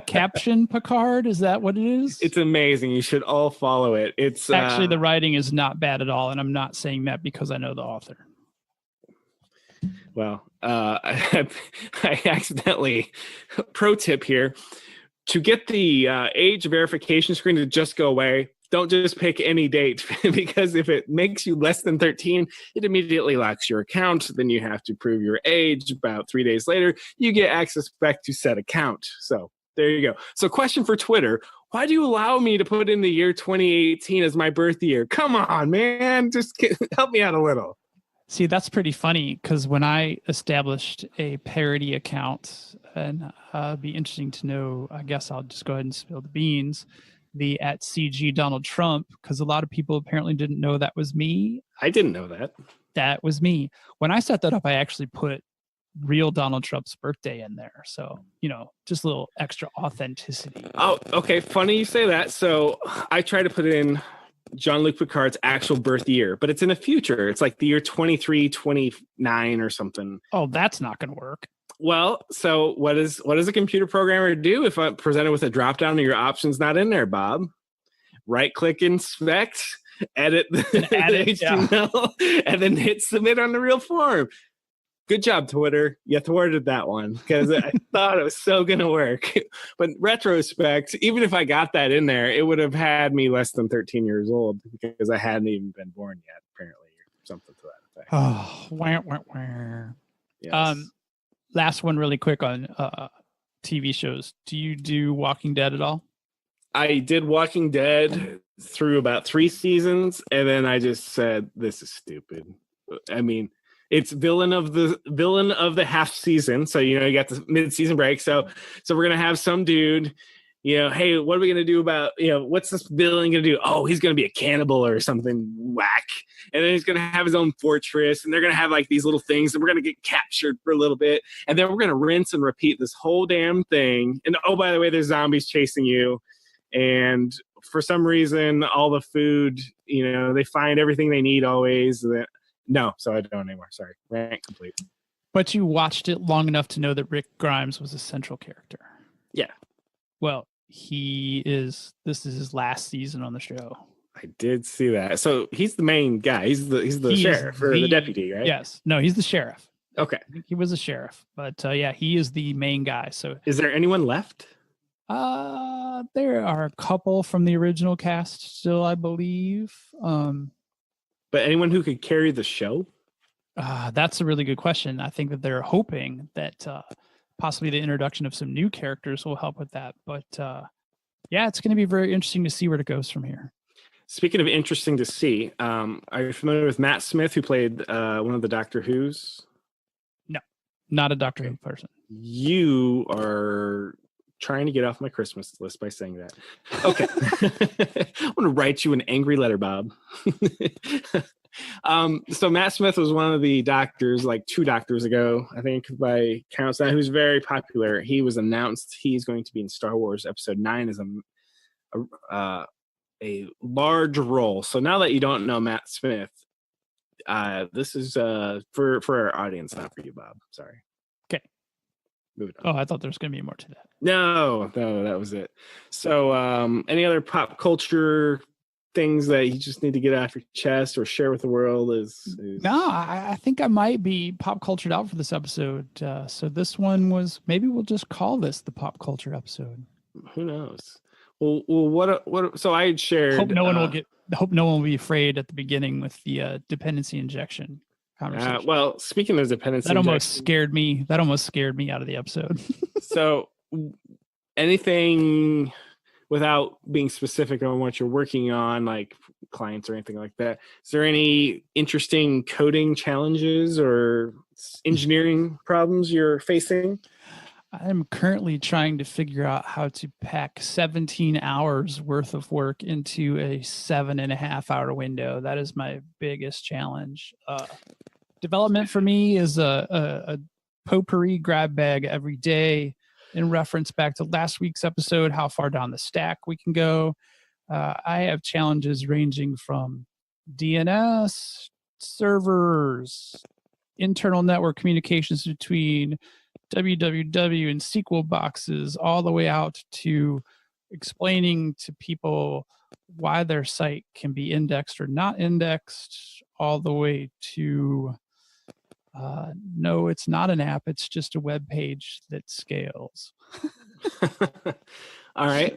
Caption Picard. Is that what it is? It's amazing. You should all follow it. It's actually the writing is not bad at all, and I'm not saying that because I know the author. Well, I accidentally, pro tip here, to get the age verification screen to just go away, don't just pick any date because if it makes you less than 13, it immediately locks your account. Then you have to prove your age. About 3 days later, you get access back to said account. So there you go. So question for Twitter, why do you allow me to put in the year 2018 as my birth year? Come on, man. Just help me out a little. See, that's pretty funny because when I established a parody account, and it'd be interesting to know, I guess I'll just go ahead and spill the beans, the @CG Donald Trump, because a lot of people apparently didn't know that was me. I didn't know that. That was me. When I set that up, I actually put real Donald Trump's birthday in there. So, just a little extra authenticity. Oh, okay. Funny you say that. So I try to put in Jean-Luc Picard's actual birth year, but it's in the future. It's like the year 2329 or something. Oh, that's not going to work. Well, so what does a computer programmer do if I'm presented with a drop down and your option's not in there, Bob? Right click, inspect, edit the HTML, and then hit submit on the real form. Good job, Twitter. You thwarted that one because I thought it was so going to work. But retrospect, even if I got that in there, it would have had me less than 13 years old because I hadn't even been born yet, apparently, or something to that effect. Oh, wah. Yes. Last one really quick on TV shows. Do you do Walking Dead at all? I did Walking Dead through about 3 seasons, and then I just said, this is stupid. I mean, it's villain of the half season. So, you got the mid-season break. So we're going to have some dude, hey, what are we going to do about, what's this villain going to do? Oh, he's going to be a cannibal or something whack. And then he's going to have his own fortress, and they're going to have like these little things, and we're going to get captured for a little bit. And then we're going to rinse and repeat this whole damn thing. And oh, by the way, there's zombies chasing you. And for some reason, all the food, they find everything they need always. No, so I don't anymore. Sorry. Rant complete. But you watched it long enough to know that Rick Grimes was a central character. Yeah. Well, this is his last season on the show. I did see that. So he's the main guy. He's the sheriff or the deputy, right? Yes. No, he's the sheriff. Okay. I think he was a sheriff, but yeah, he is the main guy. So is there anyone left? There are a couple from the original cast still, I believe. But anyone who could carry the show? That's a really good question. I think that they're hoping that possibly the introduction of some new characters will help with that. But yeah, it's going to be very interesting to see where it goes from here. Speaking of interesting to see, are you familiar with Matt Smith, who played one of the Doctor Who's? No, not a Doctor Who person. You are trying to get off my Christmas list by saying that. Okay. I want to write you an angry letter, Bob. So Matt Smith was one of the doctors, like 2 doctors ago, I think, by counts now, who's very popular. He was announced he's going to be in Star Wars Episode 9 as a large role. So now that you don't know Matt Smith, this is for our audience, not for you, Bob. Sorry. Okay. Moving on. Oh, I thought there was going to be more to that. No, that was it. So any other pop culture things that you just need to get off your chest or share with the world is... No, I think I might be pop cultured out for this episode. So this one was, maybe we'll just call this the pop culture episode. Who knows? Well, what? So I had shared. Hope no one will be afraid at the beginning with the dependency injection conversation. Well, speaking of dependency, that almost scared me. That almost scared me out of the episode. So, anything without being specific on what you're working on, like clients or anything like that, is there any interesting coding challenges or engineering problems you're facing? I'm currently trying to figure out how to pack 17 hours worth of work into a 7.5 hour window. That is my biggest challenge. Development for me is a potpourri grab bag every day in reference back to last week's episode, how far down the stack we can go. I have challenges ranging from DNS, servers, internal network communications between www and SQL boxes, all the way out to explaining to people why their site can be indexed or not indexed, all the way to no, it's not an app, it's just a web page that scales. All right.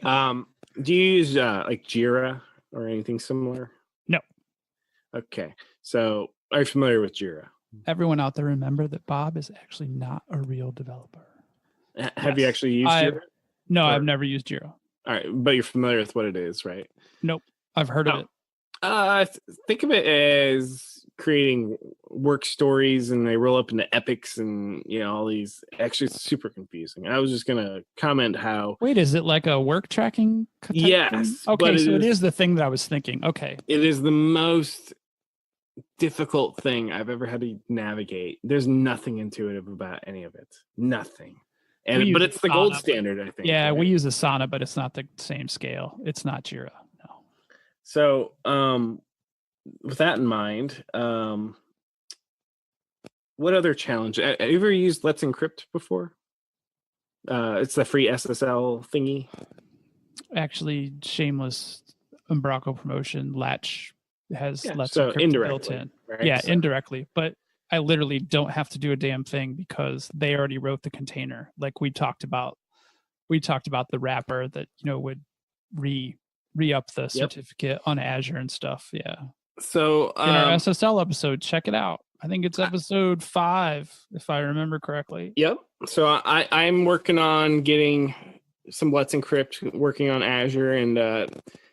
Do you use like Jira or anything similar? No. Okay. So are you familiar with Jira? Everyone out there, remember that Bob is actually not a real developer. Have you Yes. actually used Jira? No, Or- I've never used Jira. All right, but you're familiar with what it is, right? Nope. I've heard of it. Think of it as creating work stories, and they roll up into epics, and all these. Actually, it's super confusing. I was just gonna comment how. Wait, is it like a work tracking type thing? Yes, Okay, but so it is the thing that I was thinking. Okay. It is the most difficult thing I've ever had to navigate. There's nothing intuitive about any of it. Nothing. But it's the gold standard, I think. Yeah, right? we use Asana, but it's not the same scale. It's not Jira. No. So, with that in mind, what other challenge? Have you ever used Let's Encrypt before? It's the free SSL thingy. Actually, shameless Umbraco promotion. Latch has Let's so Encrypt built in. right? Yeah, So- indirectly. But I literally don't have to do a damn thing because they already wrote the container. Like we talked about the wrapper that would re-up the certificate on Azure and stuff. Yeah. So In our SSL episode, check it out. I think it's episode 5, if I remember correctly. Yep. So I'm working on getting some Let's Encrypt, working on Azure, and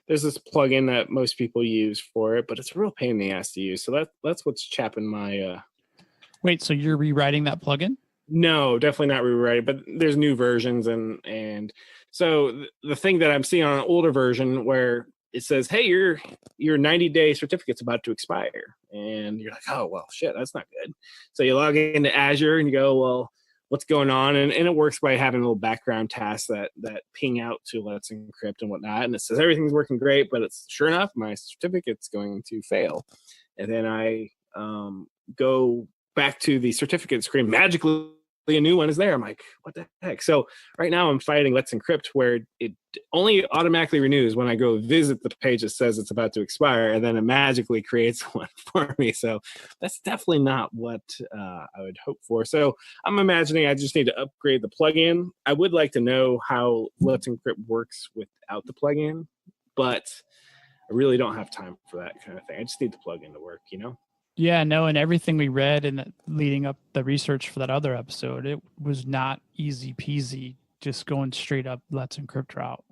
there's this plugin that most people use for it, but it's a real pain in the ass to use. So that's what's chapping my. Wait, so you're rewriting that plugin? No, definitely not rewriting, but there's new versions, and so the thing that I'm seeing on an older version where it says, "Hey, your 90-day certificate's about to expire," and you're like, "Oh well, shit, that's not good." So you log into Azure and you go, "Well, what's going on?" And it works by having little background tasks that ping out to Let's Encrypt and whatnot, and it says everything's working great, but it's sure enough, my certificate's going to fail, and then I go back to the certificate screen. Magically, a new one is there. I'm like, what the heck? So right now I'm fighting Let's Encrypt, where it only automatically renews when I go visit the page that says it's about to expire, and then it magically creates one for me. So that's definitely not what I would hope for. So I'm imagining I just need to upgrade the plugin. I would like to know how Let's Encrypt works without the plugin, but I really don't have time for that kind of thing. I just need the plugin to work, Yeah, no, and everything we read and leading up the research for that other episode, it was not easy peasy just going straight up Let's Encrypt route.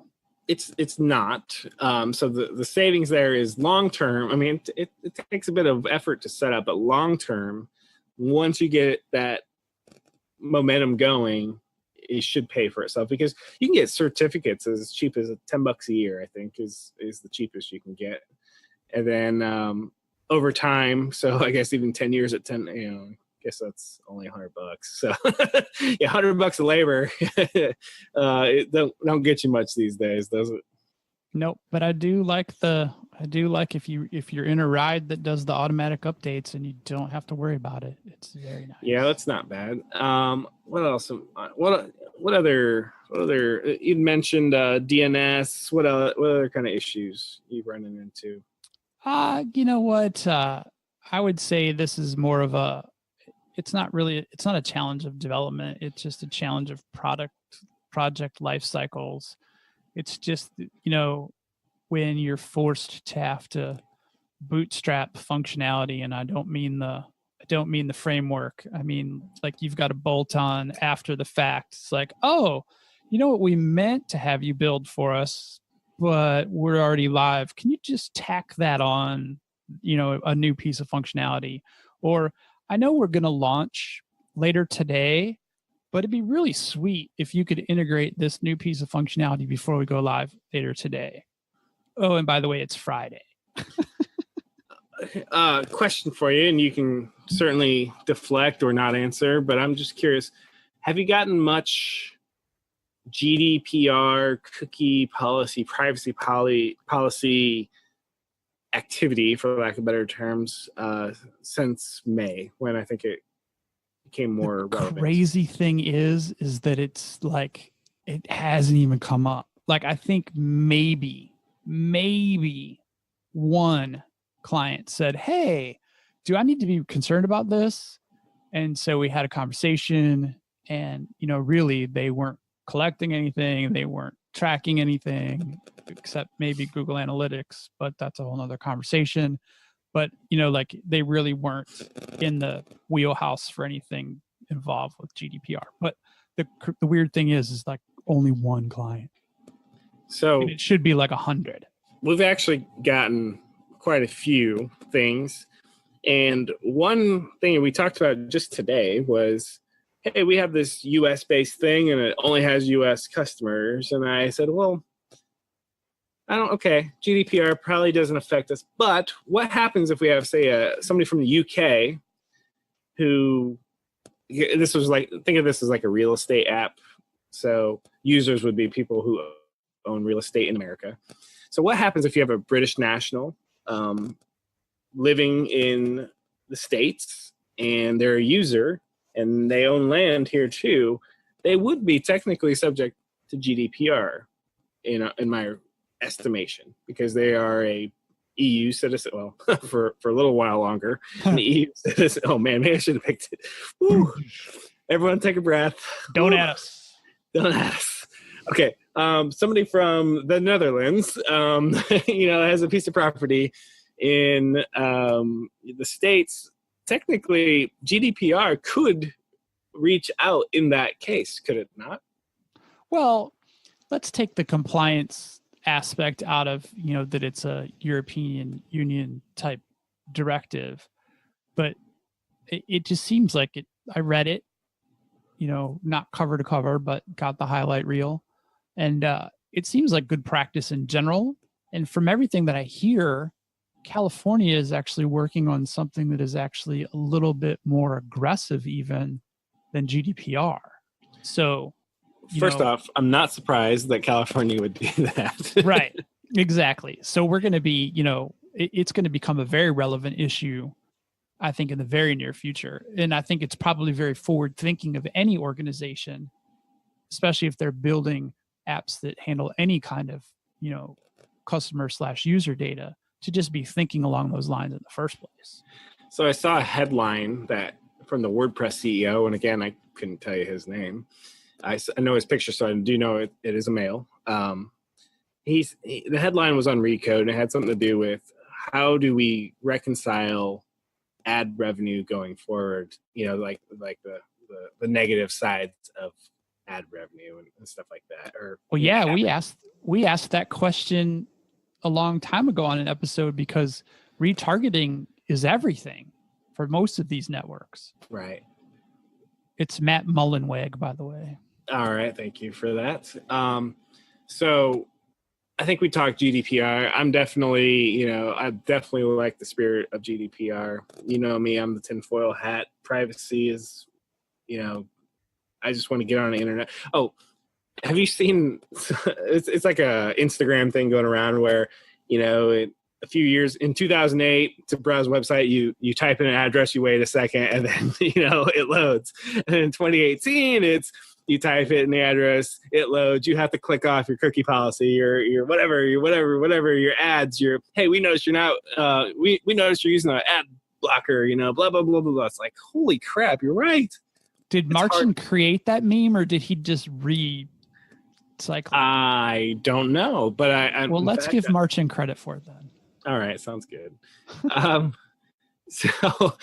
It's not. So the savings there is long term. I mean, it takes a bit of effort to set up, but long term, once you get that momentum going, it should pay for itself, because you can get certificates as cheap as $10 a year. I think is the cheapest you can get, and then over time, so I guess even 10 years at 10, I guess that's only $100. So yeah, $100 of labor, it don't get you much these days, does it? Nope, but I do like if you're in a ride that does the automatic updates and you don't have to worry about it. It's very nice. Yeah, that's not bad. What else? What other? You'd mentioned DNS. What other kind of issues you've running into? You know what? I would say this is more of it's not a challenge of development. It's just a challenge of project life cycles. It's just, when you're forced to have to bootstrap functionality, and I don't mean the framework. I mean, like, you've got to bolt on after the fact. It's like, oh, you know what we meant to have you build for us, but we're already live. Can you just tack that on, a new piece of functionality? Or I know we're going to launch later today, but it'd be really sweet if you could integrate this new piece of functionality before we go live later today. Oh, and by the way, it's Friday. Question for you, and you can certainly deflect or not answer, but I'm just curious, have you gotten much GDPR, cookie policy, privacy policy activity, for lack of better terms, since May, when I think it became more The relevant. crazy thing is that it's like it hasn't even come up. Like I think maybe one client said, "Hey, do I need to be concerned about this?" And so we had a conversation, and really they weren't collecting anything, they weren't tracking anything except maybe Google Analytics, but that's a whole nother conversation. But like they really weren't in the wheelhouse for anything involved with GDPR. But the weird thing is like only one client, So and it should be like 100. we've actually gotten quite a few things. And one thing we talked about just today was, hey, we have this US based thing and it only has US customers. And I said, well, okay, GDPR probably doesn't affect us. But what happens if we have, say, somebody from the UK who, this was like, think of this as like a real estate app. So users would be people who own real estate in America. So what happens if you have a British national living in the States and they're a user and they own land here too? They would be technically subject to GDPR in my estimation, because they are a EU citizen. Well, for a little while longer, an EU citizen. Oh man, maybe I should have picked it. Woo. Everyone take a breath. Don't add us. Don't add us. Okay. Somebody from the Netherlands, has a piece of property in the States. Technically, GDPR could reach out in that case, could it not? Well, let's take the compliance aspect out of, that it's a European Union type directive. But it just seems like it. I read it, not cover to cover, but got the highlight reel. And it seems like good practice in general. And from everything that I hear, California is actually working on something that is actually a little bit more aggressive even than GDPR. So, first off, I'm not surprised that California would do that. Right. Exactly. So we're going to be, it's going to become a very relevant issue, I think, in the very near future. And I think it's probably very forward thinking of any organization, especially if they're building apps that handle any kind of, customer/user data, to just be thinking along those lines in the first place. So I saw a headline that from the WordPress CEO, and again, I couldn't tell you his name. I know his picture, so I do know it is a male. The headline was on Recode, and it had something to do with how do we reconcile ad revenue going forward? Like the negative sides of ad revenue and stuff like that. Well, yeah, we asked that question a long time ago on an episode, because retargeting is everything for most of these networks. Right. It's Matt Mullenweg, by the way. All right. Thank you for that. So I think we talked GDPR. I'm definitely, I definitely like the spirit of GDPR. You know me, I'm the tinfoil hat. Privacy is, I just want to get on the internet. Oh, have you seen, it's like a Instagram thing going around where, a few years in 2008 to browse a website, you type in an address, you wait a second, and then, it loads. And in 2018, it's, you type it in the address, it loads. You have to click off your cookie policy or your whatever, your ads. Hey, we noticed you're not. We noticed you're using an ad blocker. Blah blah blah blah blah. It's like, holy crap, you're right. Did Marcin create that meme, or did he just recycle? I don't know, but well, let's give Marcin credit for it then. All right, sounds good. So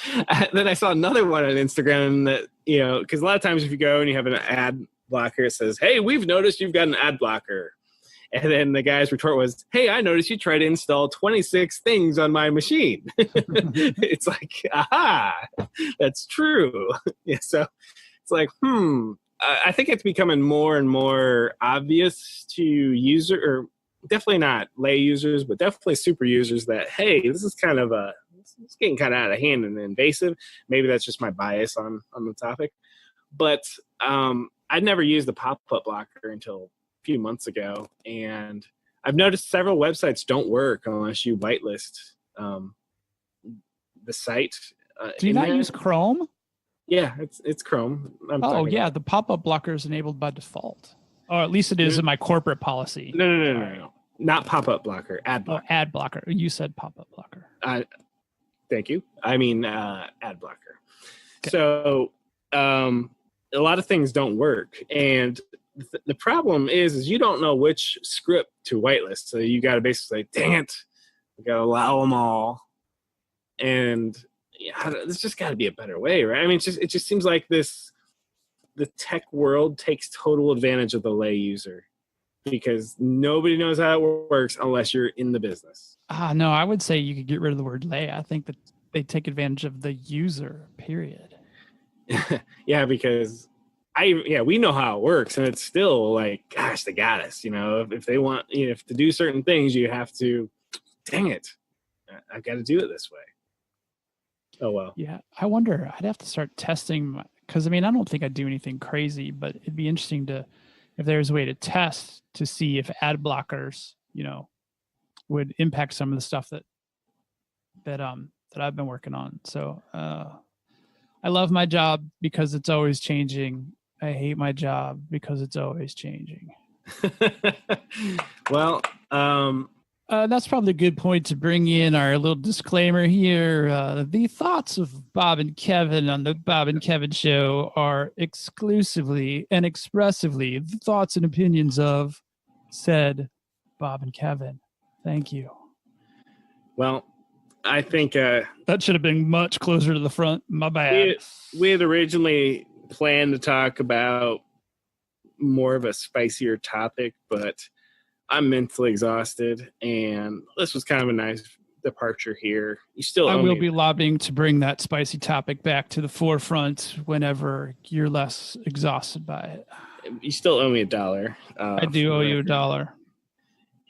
then I saw another one on Instagram that, because a lot of times if you go and you have an ad blocker, it says, hey, we've noticed you've got an ad blocker. And then the guy's retort was, hey, I noticed you tried to install 26 things on my machine. It's like, aha, that's true. Yeah, so it's like, I think it's becoming more and more obvious to or definitely not lay users, but definitely super users that, hey, this is kind of it's getting kind of out of hand and invasive. Maybe that's just my bias on the topic. But I'd never used the pop-up blocker until a few months ago. And I've noticed several websites don't work unless you whitelist the site. Do you not use Chrome? Yeah, it's Chrome. Oh yeah, the pop-up blocker is enabled by default, or at least it is in my corporate policy. No. Not pop-up blocker. Ad blocker. Oh, ad blocker. You said pop-up blocker. Thank you. I mean ad blocker. Okay. So a lot of things don't work, and the problem is you don't know which script to whitelist. So you got to basically say, "Dang it, we got to allow them all." And yeah, there's just got to be a better way, right? I mean, it just seems like the tech world takes total advantage of the lay user because nobody knows how it works unless you're in the business. No, I would say you could get rid of the word lay. I think that they take advantage of the user, period. Yeah, because we know how it works, and it's still like, gosh, they got us. If they want, if to do certain things, you have to. Dang it, I've got to do it this way. Oh well. Yeah, I wonder. I'd have to start testing because I don't think I'd do anything crazy, but it'd be interesting if there's a way to test to see if ad blockers, would impact some of the stuff that I've been working on. So I love my job because it's always changing. I hate my job because it's always changing. Well, that's probably a good point to bring in our little disclaimer here. The thoughts of Bob and Kevin on the Bob and Kevin Show are exclusively and expressively the thoughts and opinions of said Bob and Kevin. Thank you. Well, I think that should have been much closer to the front. My bad. We had originally planned to talk about more of a spicier topic, but I'm mentally exhausted, and this was kind of a nice departure here. I will be lobbying to bring that spicy topic back to the forefront whenever you're less exhausted by it. You still owe me $1. I do owe you $1.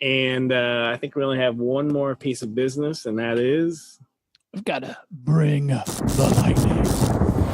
And I think we only have one more piece of business, and that is... I've got to bring the lightning.